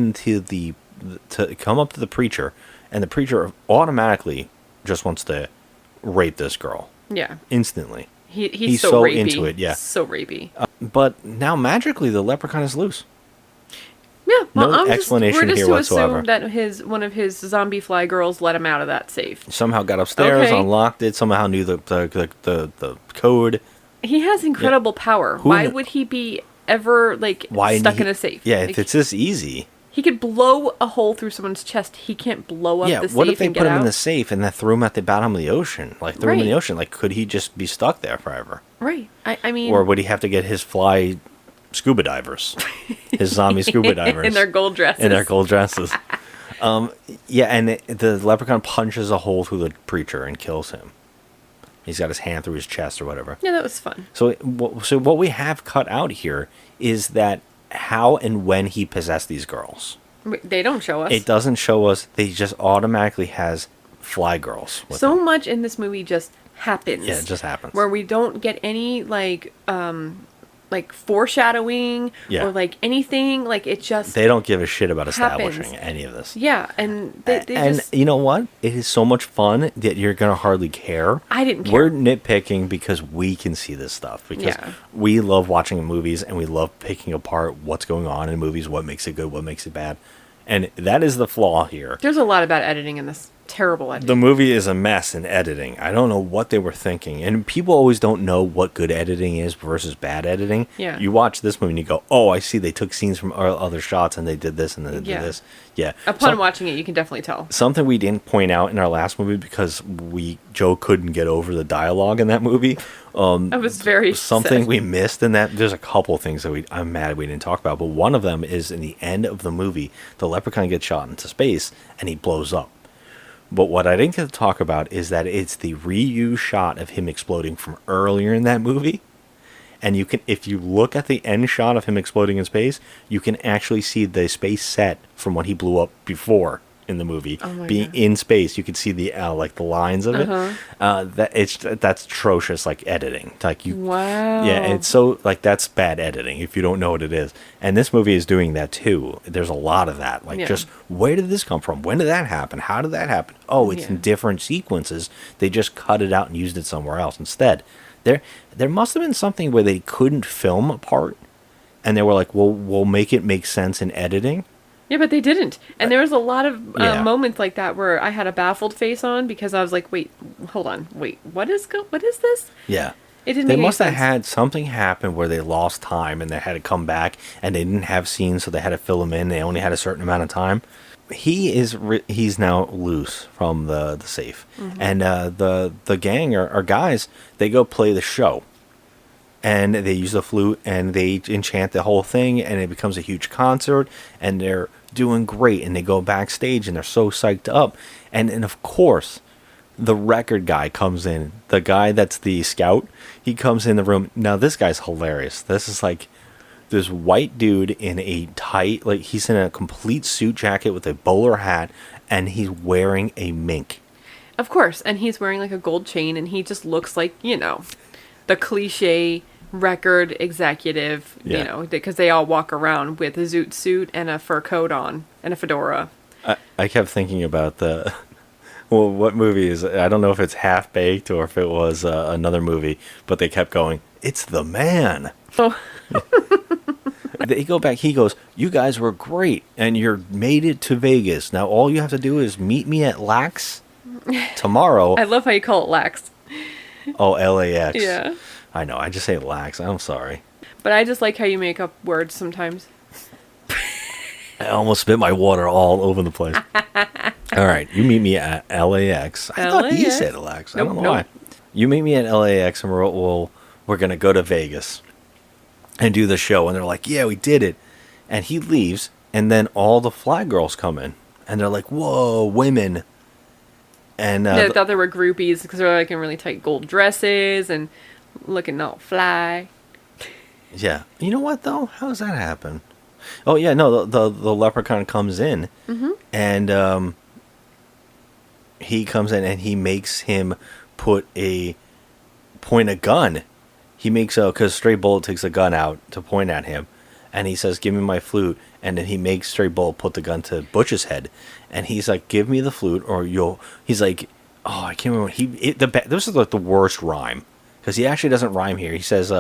to the preacher, and the preacher automatically just wants to rape this girl. Yeah. Instantly. He's so rapey. into it, yeah. So rapey. But now magically the leprechaun is loose. Yeah, well, No explanation we're just here to whatsoever. assume that one of his zombie fly girls let him out of that safe. Somehow got upstairs, Okay. unlocked it, somehow knew the code. He has incredible power. Who Why kn- would he be ever stuck in a safe? Yeah, Like, if it's this easy. he could blow a hole through someone's chest. He can't blow up Yeah, the safe what if they and put get him out. in the safe and then threw him at the bottom of the ocean? Like, threw him in the Right. ocean. Like, could he just be stuck there forever? Right. I mean, Or would he have to get his fly scuba divers? His zombie scuba divers. in their gold dresses. In their gold dresses. Yeah, and the leprechaun punches a hole through the preacher and kills him. He's got his hand through his chest or whatever. Yeah, that was fun. So what we have cut out here is that how and when he possessed these girls. They don't show us. It doesn't show us. They just automatically has fly girls. With So much in this movie just happens. Yeah, it just happens. Where we don't get any like foreshadowing Yeah. or like anything. Like it just They don't give a shit about happens. establishing any of this. Yeah, and they And just you know what? It is so much fun that you're gonna hardly care. I didn't care. We're nitpicking because we can see this stuff because Yeah. we love watching movies and we love picking apart what's going on in movies, what makes it good, what makes it bad, and that is the flaw here. there's a lot of bad editing in this. Terrible editing. The movie is a mess in editing. I don't know what they were thinking. And people always don't know what good editing is versus bad editing. Yeah. You watch this movie and you go, oh, I see they took scenes from other shots and they did this and they did Yeah. this. Yeah. Upon watching it, you can definitely tell. Something we didn't point out in our last movie because Joe couldn't get over the dialogue in that movie. I was very something sad. we missed in that. There's a couple things that I'm mad we didn't talk about, but one of them is in the end of the movie, the leprechaun gets shot into space and he blows up. But what I didn't get to talk about is that it's the reused shot of him exploding from earlier in that movie. And you can, if you look at the end shot of him exploding in space, you can actually see the space set from when he blew up before in the movie Oh my being God. in space. You can see the like the lines of Uh-huh. it. That's atrocious, like editing. Like you, Wow. yeah, it's so like that's bad editing if you don't know what it is. And this movie is doing that too. There's a lot of that. Like Yeah. just where did this come from? When did that happen? How did that happen? Oh, it's in Yeah. different sequences. They just cut it out and used it somewhere else instead. There must have been something where they couldn't film a part, and they were like, "Well, we'll make it make sense in editing." Yeah, but they didn't. And there was a lot of Yeah. moments like that where I had a baffled face on because I was like, "Wait, hold on, wait, what is this?" Yeah. It didn't. They make any must have sense. had something happen where they lost time and they had to come back, and they didn't have scenes, so they had to fill them in. They only had a certain amount of time. He's now loose from the safe, and the gang or guys, they go play the show, and they use the flute and they enchant the whole thing, and it becomes a huge concert, and they're doing great, and they go backstage and they're so psyched up, and of course the record guy comes in, the guy that's the scout. He comes in the room. Now this guy's hilarious. This is like this white dude in a tight, like he's in a complete suit jacket with a bowler hat, and he's wearing a mink. Of course, and he's wearing like a gold chain, and he just looks like, the cliche record executive, Yeah. because they all walk around with a zoot suit and a fur coat on and a fedora. I kept thinking about well, what movie is it? I don't know if it's Half Baked or if it was another movie, but they kept going, "It's the man." Oh. They go back, he goes, "You guys were great, and you're made it to Vegas. Now all you have to do is meet me at LAX tomorrow." I love how you call it lax. Oh, LAX. Yeah. I know, I just say LAX. I'm sorry. But I just like how you make up words sometimes. I almost spit my water all over the place. All right, you meet me at LAX. I thought he said LAX. I don't know why. You meet me at LAX, and we're going to go to Vegas and do the show. And they're like, "Yeah, we did it." And he leaves, and then all the flag girls come in, and they're like, "Whoa, women." And I thought there were groupies because they're like in really tight gold dresses and looking all fly. yeah. You know what, though? How does that happen? Oh, yeah, no, the leprechaun comes in, and he comes in, and he makes him point a gun. He makes because Stray Bullet takes a gun out to point at him, and he says, "Give me my flute," and then he makes Stray Bullet put the gun to Butch's head, and he's like, "Give me the flute, or you'll." He's like, "Oh, I can't remember." This is like the worst rhyme because he actually doesn't rhyme here. He says,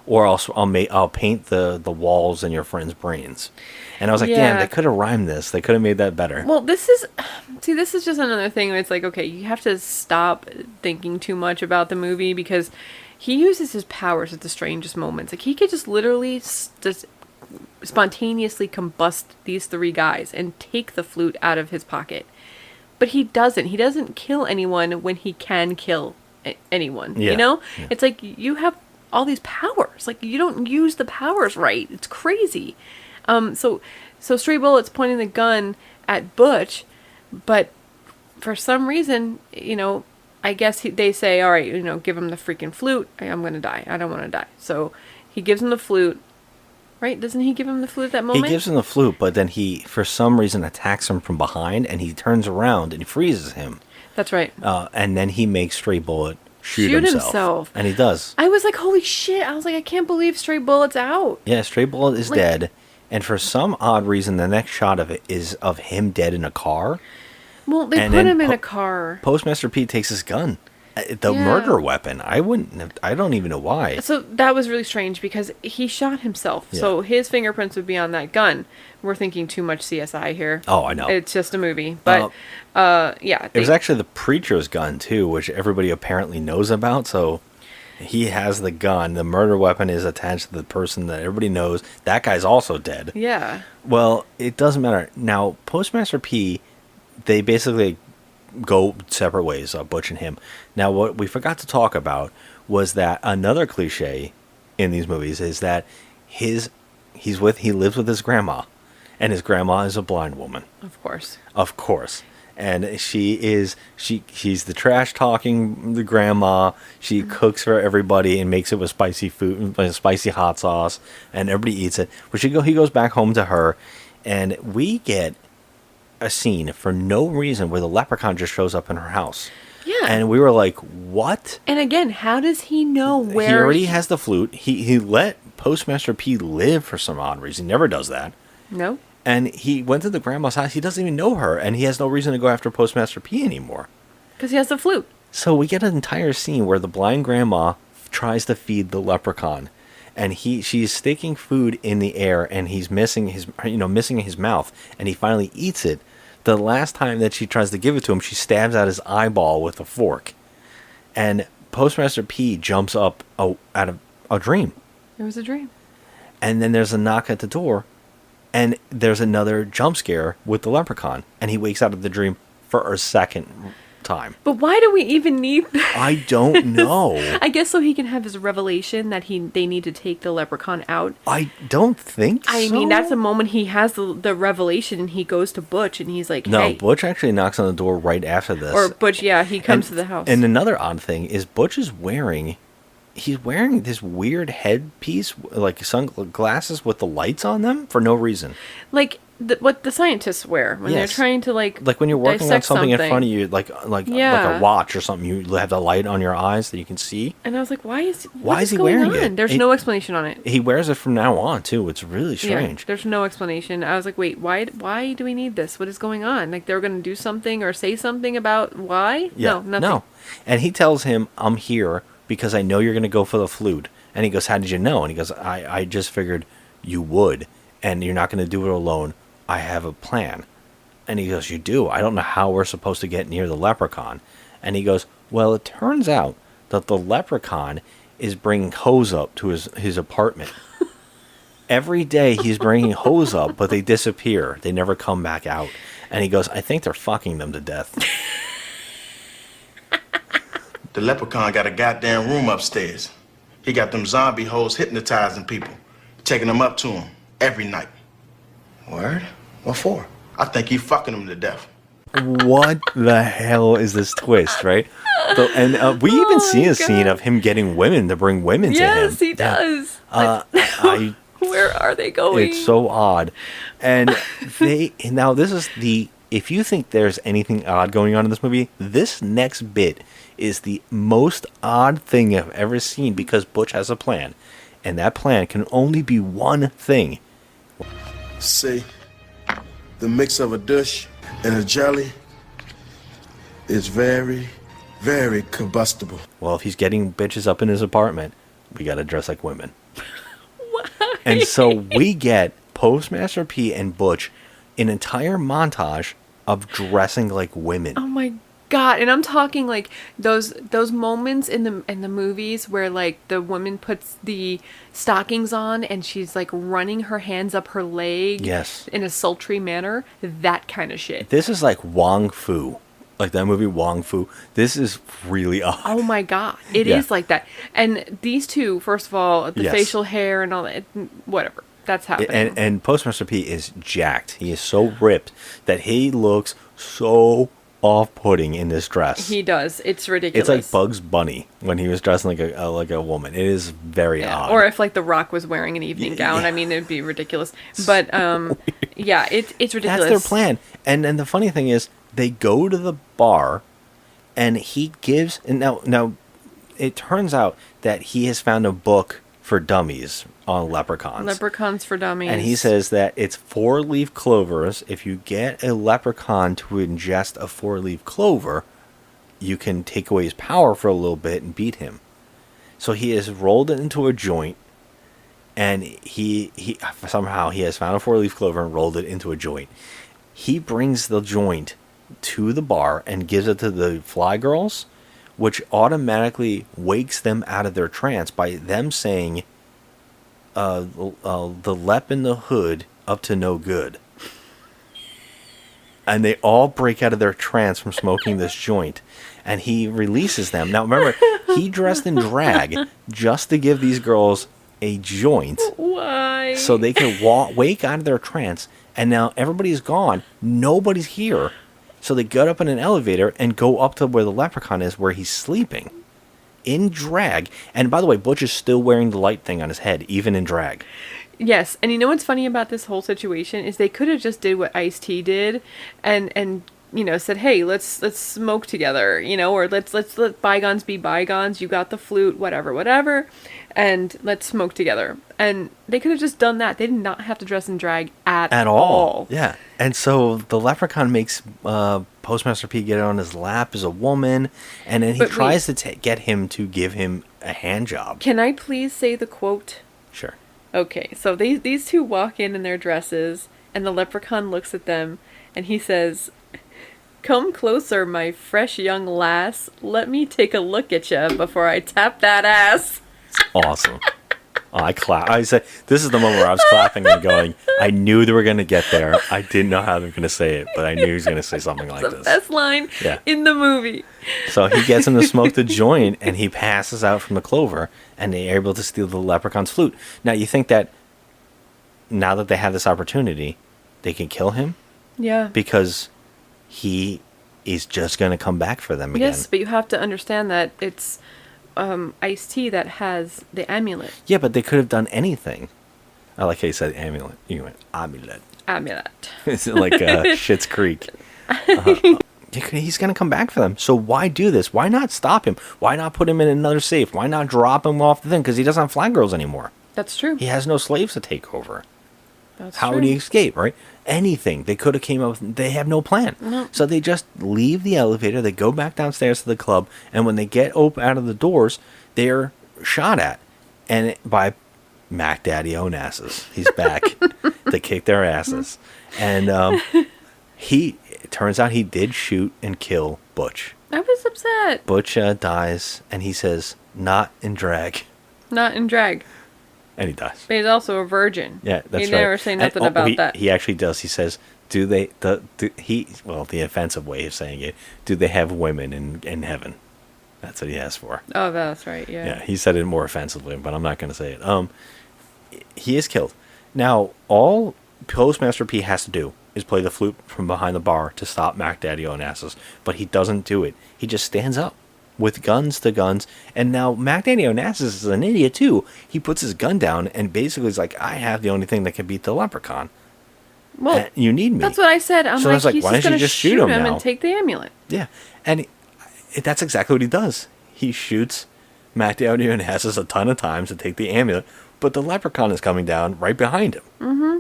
"Or I'll paint the walls in your friend's brains," and I was like, "Damn, they could have rhymed this. They could have made that better." Well, this is just another thing where it's like, okay, you have to stop thinking too much about the movie because he uses his powers at the strangest moments. Like he could just literally just spontaneously combust these three guys and take the flute out of his pocket, but he doesn't. He doesn't kill anyone when he can kill anyone. Yeah. Yeah. It's like you have all these powers, like you don't use the powers right. It's crazy. So Stray Bullet's pointing the gun at Butch, but for some reason, I guess they say, all right, give him the freaking flute. I'm gonna die. I don't want to die. So he gives him the flute, right? Doesn't he give him the flute at that moment? He gives him the flute, but then he, for some reason, attacks him from behind, and he turns around and freezes him. That's right. And then he makes Stray Bullet shoot himself. And he does. I was like, holy shit. I was like, I can't believe Stray Bullet's out. Yeah, Stray Bullet is dead. And for some odd reason, the next shot of it is of him dead in a car. Well, they put him in a car. Postmaster P takes his gun. The murder weapon. I don't even know why. So that was really strange because he shot himself. Yeah. So his fingerprints would be on that gun. We're thinking too much CSI here. Oh, I know. It's just a movie. But, yeah. It was actually the preacher's gun, too, which everybody apparently knows about. So he has the gun. The murder weapon is attached to the person that everybody knows. That guy's also dead. Yeah. Well, it doesn't matter. Now, Postmaster P, they basically go separate ways, Butch and him. Now, what we forgot to talk about was that another cliche in these movies is that he lives with his grandma, and his grandma is a blind woman. Of course. Of course. And she's the trash talking the grandma. She cooks for everybody and makes it with spicy food, spicy hot sauce, and everybody eats it. But he goes back home to her, and we get a scene for no reason where the leprechaun just shows up in her house. Yeah. And we were like, what? And again, how does he know where... He already has the flute. He let Postmaster P live for some odd reason. He never does that. No. And he went to the grandma's house. He doesn't even know her. And he has no reason to go after Postmaster P anymore. Because he has the flute. So we get an entire scene where the blind grandma tries to feed the leprechaun, and she's sticking food in the air, and he's missing his mouth, and he finally eats it. The last time that she tries to give it to him, she stabs out his eyeball with a fork, and Postmaster P jumps up out of a dream. It was a dream. And then there's a knock at the door, and there's another jump scare with the leprechaun, and he wakes out of the dream for a second time. But why do we even need that? I don't know. I guess so he can have his revelation that they need to take the leprechaun out. I don't think so. I mean, that's the moment he has the revelation, and he goes to Butch, and he's like, No, hey. Butch actually knocks on the door right after this. Or Butch, yeah, he comes to the house. And another odd thing is Butch is wearing this weird headpiece, like sunglasses with the lights on them for no reason. Like what the scientists wear when they're trying to like when you're working on dissect something in front of you, like Yeah. a watch or something, you have the light on your eyes that you can see. And I was like, why is he going wearing on? it? There's no explanation on it. He wears it from now on too. It's really strange. Yeah, there's no explanation. I was like, wait, why do we need this? What is going on? Like, they were going to do something or say something about why? Yeah, No, nothing. No. And he tells him, I'm here because I know you're going to go for the flute. And he goes, how did you know? And he goes, I just figured you would. And you're not going to do it alone. I have a plan. And he goes, you do? I don't know how we're supposed to get near the leprechaun. And he goes, well, it turns out that the leprechaun is bringing hose up to his apartment. Every day he's bringing hose up, but they disappear. They never come back out. And he goes, I think they're fucking them to death. The leprechaun got a goddamn room upstairs. He got them zombie hoes hypnotizing people, taking them up to him every night. Word? What for? I think he fucking them to death. What the hell is this twist, right? And we even see a scene of him getting women to bring women to him. Yes, he does. Where are they going? It's so odd. And now this is if you think there's anything odd going on in this movie, this next bit is the most odd thing I've ever seen because Butch has a plan. And that plan can only be one thing. See, the mix of a dish and a jelly is very, very combustible. Well, if he's getting bitches up in his apartment, we gotta dress like women. And so we get Postmaster P and Butch an entire montage of dressing like women. Oh my god! And I'm talking like those moments in the movies where like the woman puts the stockings on and she's like running her hands up her leg, yes, in a sultry manner. That kind of shit. This is like Wong Fu. Like that movie Wong Fu. This is really odd. Oh my god. It is like that. And these two, first of all, the Yes. facial hair and all that, whatever. That's happening. And Postmaster P is jacked. He is so ripped that he looks so off-putting in this dress. He does. It's ridiculous. It's like Bugs Bunny when he was dressed like a woman. It is very odd. Or if like The Rock was wearing an evening gown. I mean, it'd be ridiculous. But yeah, it's ridiculous. That's their plan. And the funny thing is, they go to the bar, and he gives. And now, it turns out that he has found a book for dummies on leprechauns. Leprechauns for dummies. And he says that it's 4-leaf clovers. If you get a leprechaun to ingest a 4-leaf clover, you can take away his power for a little bit and beat him. So he has rolled it into a joint, and he somehow he has found a 4-leaf clover and rolled it into a joint. He brings the joint to the bar and gives it to the fly girls, which automatically wakes them out of their trance by them saying, the lep in the hood up to no good. And they all break out of their trance from smoking this joint. And he releases them. Now remember, he dressed in drag just to give these girls a joint. Why? So they can wake out of their trance. And now everybody's gone. Nobody's here. So they get up in an elevator and go up to where the leprechaun is, where he's sleeping. In drag. And by the way, Butch is still wearing the light thing on his head, even in drag. Yes, and you know what's funny about this whole situation is they could have just did what Ice-T did and you know, said, hey, let's smoke together, you know, or let's let bygones be bygones. You got the flute, whatever. and let's smoke together. And they could have just done that. They did not have to dress in drag at all. Yeah. And so the Leprechaun makes Postmaster P get on his lap as a woman, and then he tries to get him to give him a hand job. Can I please say the quote? Sure. Okay, so these two walk in their dresses, and the Leprechaun looks at them, and he says, "Come closer, my fresh young lass. Let me take a look at ya before I tap that ass." Awesome. I clap. I said, this is the moment where I was clapping and going, I knew they were going to get there. I didn't know how they were going to say it, but I knew he was going to say something like It's this. the best line in the movie. So he gets him to smoke the joint, and he passes out from the clover, and they're able to steal the Leprechaun's flute. Now, you think that now that they have this opportunity, they can kill him? Yeah. Because he is just going to come back for them again. Yes, but you have to understand that it's Ice-T that has the amulet. Yeah, but they could have done anything. I like how you said amulet. You went amulet. Amulet. It's like Schitt's Creek. He's going to come back for them. So why do this? Why not stop him? Why not put him in another safe? Why not drop him off the thing? Because he doesn't have flag girls anymore. That's true. He has no slaves to take over. That's How true. would he escape, right? Anything. They could have came up with, they have no plan. No. So they just leave the elevator, they go back downstairs to the club, and when they get out of the doors, they're shot at. And by Mac Daddy Onassis. He's back to kick their asses. And it turns out he did shoot and kill Butch. I was upset. Butch dies, and he says, "Not in drag." Not in drag. And he dies. But he's also a virgin. Yeah, that's right. He never say nothing about that. He actually does. He says, the offensive way of saying it, do they have women in heaven? That's what he asked for. Oh, that's right, yeah. Yeah, he said it more offensively, but I'm not going to say it. He is killed. Now, all Postmaster P has to do is play the flute from behind the bar to stop Mac Daddy Onassis, but he doesn't do it. He just stands up with guns to guns, and now Mac Daddy Onassis is an idiot too. He puts his gun down and basically is like, I have the only thing that can beat the Leprechaun. Well, you need me. That's what I said. I'm So I was like, he's why just don't going you to just shoot shoot him him now? and take the amulet. Yeah, and that's exactly what he does. He shoots Mac Daddy Onassis a ton of times to take the amulet, but the Leprechaun is coming down right behind him. Mm-hmm.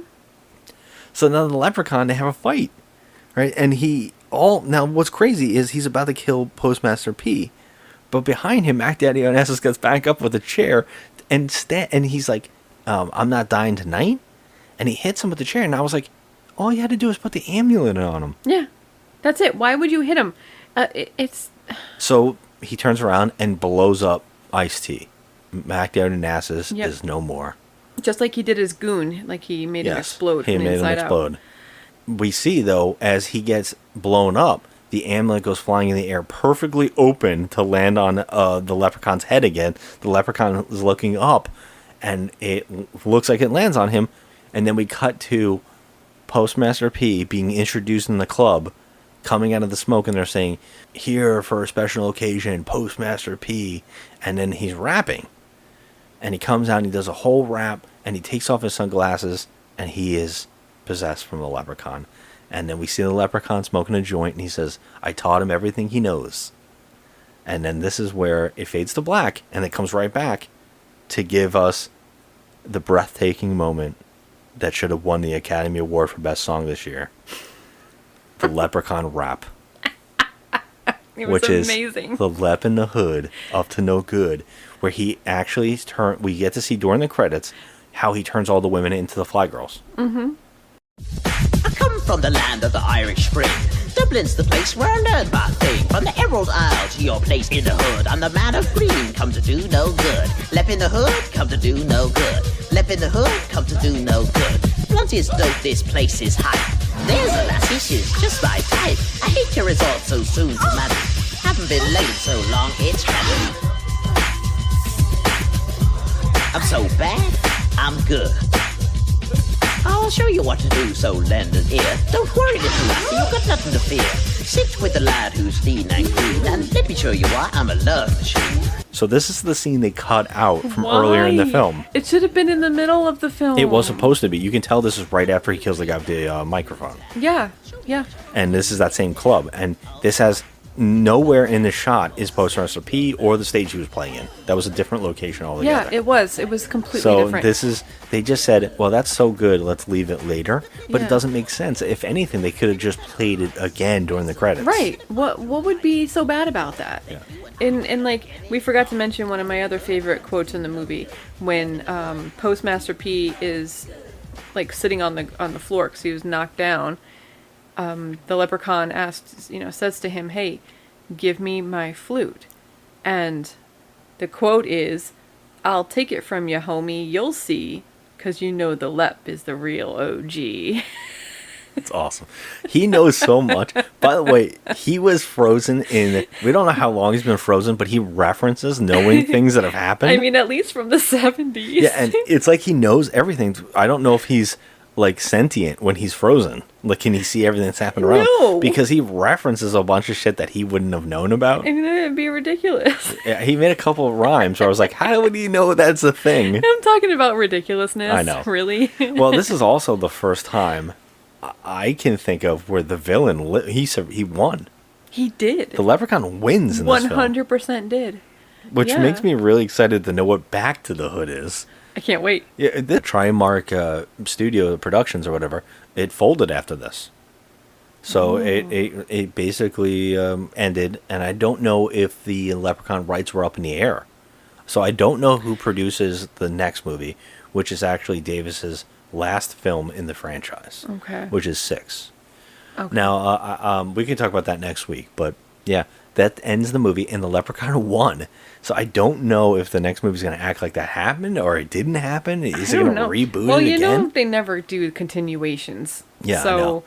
So now the Leprechaun, they have a fight, right? And now what's crazy is he's about to kill Postmaster P, but behind him, Mac Daddy Onassis gets back up with a chair, and he's like, "I'm not dying tonight," and he hits him with the chair, and I was like, all you had to do is put the amulet on him. Yeah, that's it. Why would you hit him? So he turns around and blows up Ice-T. Mac Daddy Onassis is no more. Just like he did his goon, like he made him explode He from the made him inside explode. out. We see, though, as he gets blown up, the amulet goes flying in the air, perfectly open to land on the Leprechaun's head again. The Leprechaun is looking up, and it looks like it lands on him. And then we cut to Postmaster P being introduced in the club, coming out of the smoke, and they're saying, "Here for a special occasion, Postmaster P." And then he's rapping. And he comes out and he does a whole rap, and he takes off his sunglasses, and he is possessed from the Leprechaun. And then we see the Leprechaun smoking a joint, and he says, "I taught him everything he knows." And then this is where it fades to black, and it comes right back to give us the breathtaking moment that should have won the Academy Award for Best Song this year. The Leprechaun rap. It was which amazing. is the Lep in the Hood up to no good, where he actually we get to see during the credits how he turns all the women into the Fly Girls. Mm-hmm. I come from the land of the Irish Spring. Dublin's the place where I learned my thing. From the Emerald Isle to your place in the hood, I'm the man of green, come to do no good. Lep in the hood, come to do no good. Lep in the hood, come to do no good. Blunt is dope, this place is hype. There's a lassie, she's just my type. I hate to resort so soon to marry. Haven't been late so long, it's tragedy. I'm so bad, I'm good. I'll show you what to do, so lend an ear. Don't worry, little lassie, you've got nothing to fear. Sit with the lad who's lean and green, and let me show you why I'm a love machine. So this is the scene they cut out from earlier in the film. It should have been in the middle of the film. It was supposed to be. You can tell this is right after he kills the guy with the microphone. Yeah, yeah. And this is that same club. And this has nowhere in the shot is Postmaster P or the stage he was playing in. That was a different location altogether. Yeah, it was. It was completely So different. they just said, well, that's so good, let's leave it later. But Yeah. it doesn't make sense. If anything, they could have just played it again during the credits. Right. What would be so bad about that? Yeah. And like, we forgot to mention one of my other favorite quotes in the movie when Postmaster P is like sitting on the floor because he was knocked down. The leprechaun says to him, "Hey, give me my flute," and the quote is, "I'll take it from you, homie. You'll see, 'cause you know the Lep is the real OG." It's awesome. He knows so much. By the way, he was frozen we don't know how long he's been frozen, but he references knowing things that have happened. I mean, at least from the 70s. Yeah, and it's like he knows everything. I don't know if he's like sentient when he's frozen. Like, can he see everything that's happened around? No. Because he references a bunch of shit that he wouldn't have known about. I mean, it'd be ridiculous. Yeah, he made a couple of rhymes where I was like, how would he know that's a thing? I'm talking about ridiculousness. I know. Really? Well, this is also the first time I can think of where the villain, he won. He did. The Leprechaun wins in this film. 100% did. Which Yeah. makes me really excited to know what Back to the Hood is. I can't wait. Yeah, the Trimark Studio Productions or whatever, it folded after this. So it basically ended, and I don't know if the Leprechaun rights were up in the air. So I don't know who produces the next movie, which is actually Davis's last film in the franchise. Okay. Which is 6. Okay. Now, we can talk about that next week, but yeah, that ends the movie, and the Leprechaun won. So I don't know if the next movie is going to act like that happened or it didn't happen. Is it going to reboot well, it you again? know they never do continuations. Yeah, I So know.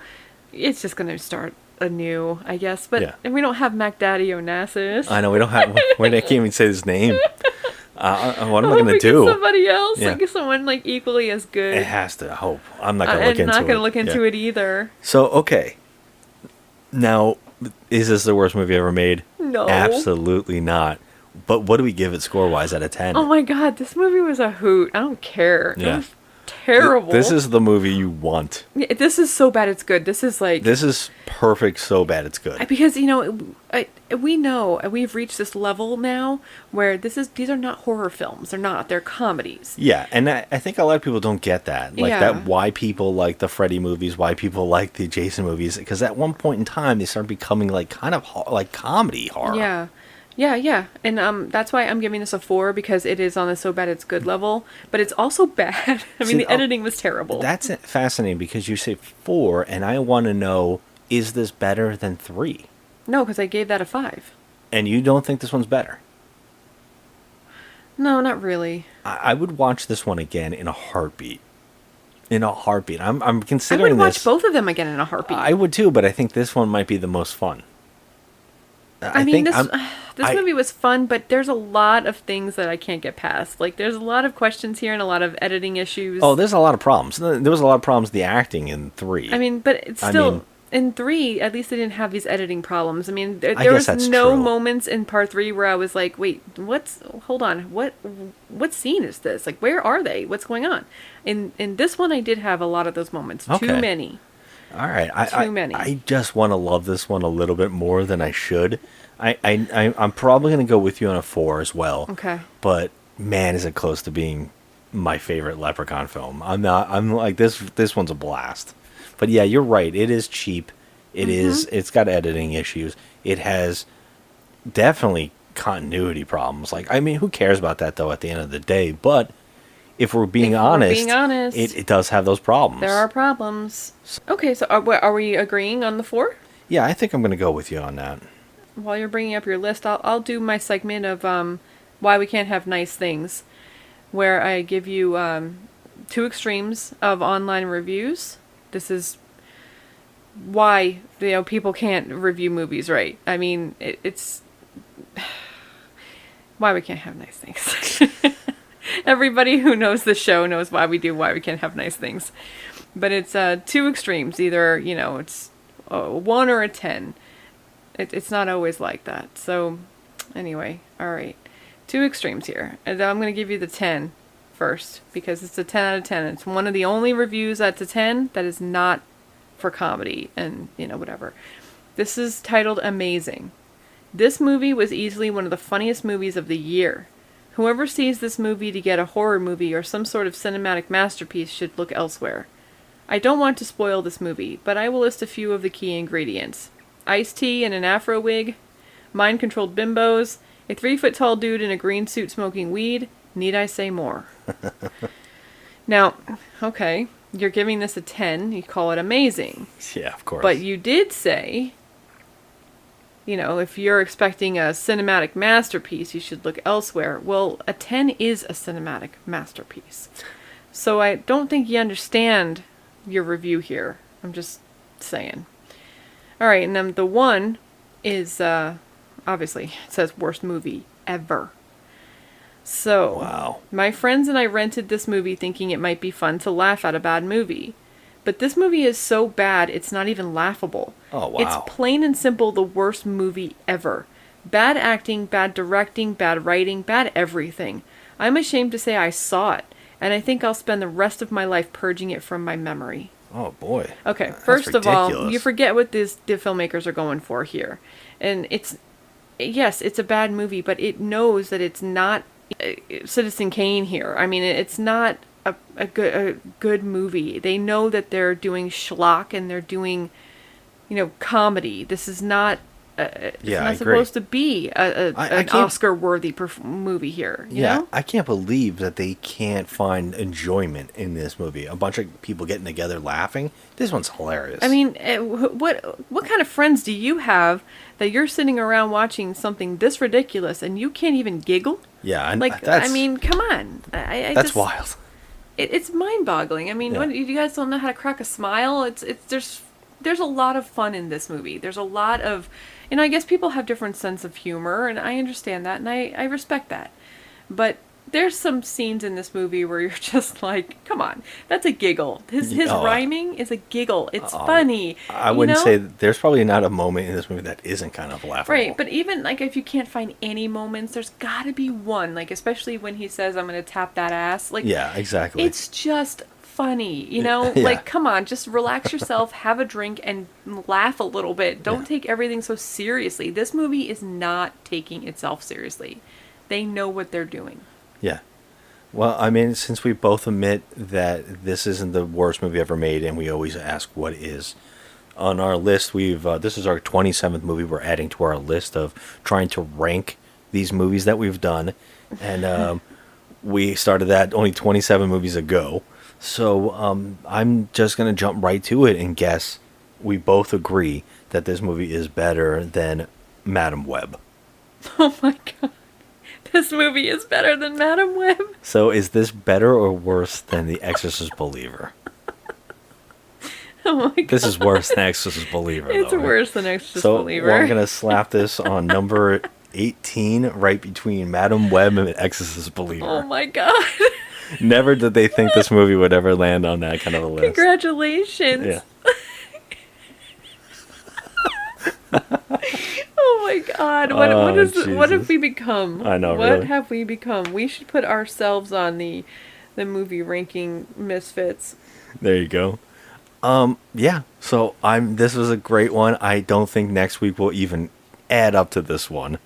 it's just going to start anew, I guess. But Yeah. and we don't have Mac Daddy Onassis. I know we don't have. I can't even say his name. What am I going to Get do? somebody else, Yeah. like someone like equally as good. It has to. I hope. I'm not going to look into it. I'm not going to look into Yeah. it either. So okay. Now, is this the worst movie ever made? No. Absolutely not. But what do we give it score-wise out of 10? Oh my god, this movie was a hoot. I don't care. Yeah. It was terrible. This is the movie you want. Yeah, this is so bad it's good. This is like This is perfect, so bad it's good. because we know we've reached this level now where these are not horror films. They're not. They're comedies. Yeah, and I think a lot of people don't get that. Like Yeah. that, why people like the Freddy movies, why people like the Jason movies, because at one point in time they started becoming like kind of like comedy horror. Yeah. Yeah, and that's why I'm giving this a 4 because it is on the so bad it's good level, but it's also bad. I mean, See, the editing was terrible. That's fascinating because you say 4, and I want to know, is this better than 3? No, because I gave that a 5. And you don't think this one's better? No, not really. I would watch this one again in a heartbeat. In a heartbeat. I'm I considering would watch this. both of them again in a heartbeat. I would too, but I think this one might be the most fun. I mean, think this movie was fun, but there's a lot of things that I can't get past. Like, there's a lot of questions here and a lot of editing issues. Oh, there's a lot of problems. There was a lot of problems with the acting in 3. I mean, but it's I still mean- in 3. At least they didn't have these editing problems. I mean, I there was guess that's no true. moments in part 3 where I was like, "Wait, hold on, what scene is this? Like, where are they? What's going on?" In this one, I did have a lot of those moments. Okay. Too many. All right, Too many. I just want to love this one a little bit more than I should. I'm probably going to go with you on a 4 as well. Okay. But man, is it close to being my favorite Leprechaun film. I'm like this one's a blast. But yeah, you're right. It is cheap. It is. It's got editing issues. It has definitely continuity problems. Like, I mean, who cares about that though at the end of the day? But if we're being honest, it does have those problems. There are problems. Okay, so are we agreeing on the 4? Yeah, I think I'm going to go with you on that. While you're bringing up your list, I'll do my segment of why we can't have nice things, where I give you 2 extremes of online reviews. This is why people can't review movies right. I mean, it's why we can't have nice things. Everybody who knows the show knows why we can't have nice things. But it's 2 extremes. Either it's a 1 or a 10. It's not always like that. So, anyway, all right. 2 extremes here. And I'm going to give you the 10 first, because it's a 10 out of 10. It's one of the only reviews that's a 10 that is not for comedy and, whatever. This is titled Amazing. This movie was easily one of the funniest movies of the year. Whoever sees this movie to get a horror movie or some sort of cinematic masterpiece should look elsewhere. I don't want to spoil this movie, but I will list a few of the key ingredients. Iced tea and an afro wig, mind-controlled bimbos, a 3-foot-tall dude in a green suit smoking weed. Need I say more? Now, okay, you're giving this a 10. You call it amazing. Yeah, of course. But you did say, you know, if you're expecting a cinematic masterpiece, you should look elsewhere. Well, a 10 is a cinematic masterpiece. So I don't think you understand your review here. I'm just saying. Alright, and then the 1 is, obviously, it says worst movie ever. So, wow. My friends and I rented this movie thinking it might be fun to laugh at a bad movie. But this movie is so bad, it's not even laughable. Oh, wow. It's plain and simple the worst movie ever. Bad acting, bad directing, bad writing, bad everything. I'm ashamed to say I saw it, and I think I'll spend the rest of my life purging it from my memory. Oh, boy. Okay, That's first of all, ridiculous. you forget what the filmmakers are going for here. And yes, it's a bad movie, but it knows that it's not Citizen Kane here. I mean, it's not a good movie. They know that they're doing schlock and they're doing, you know, comedy. This is not it's not supposed to be an Oscar-worthy movie here. You know? I can't believe that they can't find enjoyment in this movie. A bunch of people getting together laughing. This one's hilarious. I mean, what kind of friends do you have that you're sitting around watching something this ridiculous and you can't even giggle? Yeah, I mean, come on. That's wild. It's mind-boggling. I mean, you guys don't know how to crack a smile. There's a lot of fun in this movie. There's a lot of, and I guess people have different sense of humor, and I understand that, and I respect that. But there's some scenes in this movie where you're just like, come on, that's a giggle. His rhyming is a giggle. It's funny. I wouldn't say there's probably not a moment in this movie that isn't kind of laughable. Right, but even like if you can't find any moments, there's got to be one. Like especially when he says, "I'm going to tap that ass." Like yeah, exactly. It's just funny, you know. Yeah. Like come on, just relax yourself, have a drink, and laugh a little bit. Don't take everything so seriously. This movie is not taking itself seriously. They know what they're doing. Yeah. Well, I mean, since we both admit that this isn't the worst movie ever made, and we always ask what is, on our list, this is our 27th movie we're adding to our list of trying to rank these movies that we've done, and we started that only 27 movies ago. So I'm just going to jump right to it and guess we both agree that this movie is better than Madam Web. Oh my god. This movie is better than Madam Web. So is this better or worse than The Exorcist Believer? Oh my god. This is worse than Exorcist Believer. It's though, right? worse than Exorcist so Believer. I'm going to slap this on number 18, right between Madam Web and Exorcist Believer. Oh my god. Never did they think this movie would ever land on that kind of a list. Congratulations. Yeah. Oh my god. What have we become? I know, What really. have we become? We should put ourselves on the movie ranking misfits. There you go. Yeah. So this was a great one. I don't think next week will even add up to this one.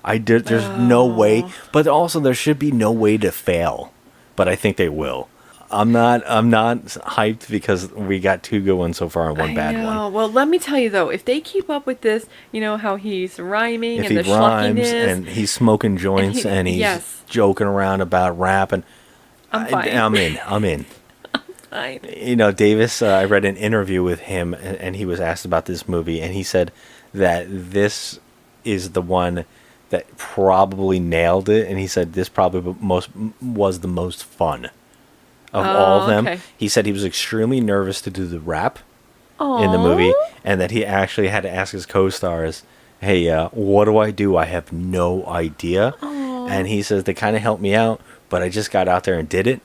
There's no way, but also there should be no way to fail. But I think they will. I'm not hyped because we got two good ones so far and one bad one. Well, let me tell you though, if they keep up with this, you know how he's rhyming If and he the rhymes schluckiness, and he's smoking joints and he's joking around about rap, and I'm fine. I'm in. Fine. You know, Davis, I read an interview with him and he was asked about this movie and he said that this is the one that probably nailed it, and he said this probably was the most fun of all of them. Okay. He said he was extremely nervous to do the rap in the movie, and that he actually had to ask his co-stars, hey, what do? I have no idea. And he says they kind of helped me out, but I just got out there and did it.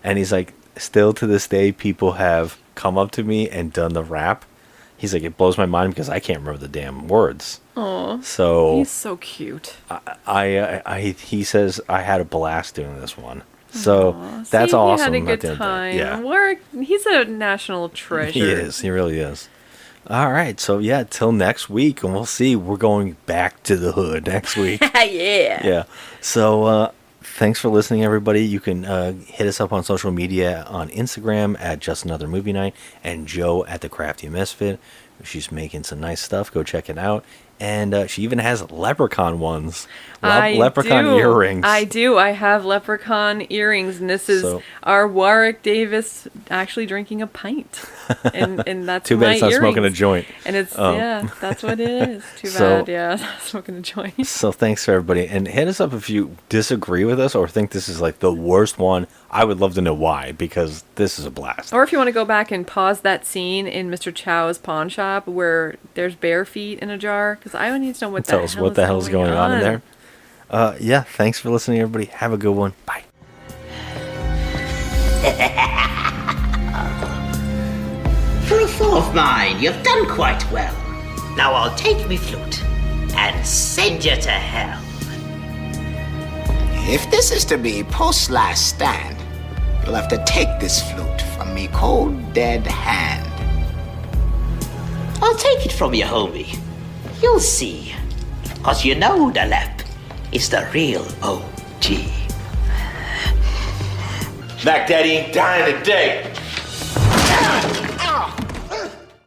And he's like, still to this day, people have come up to me and done the rap. He's like, it blows my mind because I can't remember the damn words. Aw. So he's so cute. He says I had a blast doing this one. So that's awesome. He had a good time. Yeah. He's a national treasure. He is. He really is. All right, so yeah, till next week, and we'll see. We're going back to the hood next week. Yeah. Yeah. So thanks for listening, everybody. You can hit us up on social media on Instagram at Just Another Movie Night and Joe at The Crafty Misfit. She's making some nice stuff. Go check it out. And she even has leprechaun ones. Leprechaun earrings. I do. I have leprechaun earrings, and this is our Warwick Davis actually drinking a pint. And that's too bad my it's not earrings. smoking a joint. And it's, yeah, that's what it is. Too bad, yeah, smoking a joint. So thanks for everybody. And hit us up if you disagree with us or think this is like the worst one. I would love to know why, because this is a blast. Or if you want to go back and pause that scene in Mr. Chow's pawn shop where there's bare feet in a jar, because I need to know what Tell us what the hell's going on in there. Yeah, thanks for listening, everybody. Have a good one. Bye. For a fool of mine, you've done quite well. Now I'll take me flute and send you to hell. If this is to be post-last stand, you'll have to take this flute from me cold, dead hand. I'll take it from you, homie. You'll see. 'Cause you know the Lep is the real OG. Mac Daddy ain't dying today.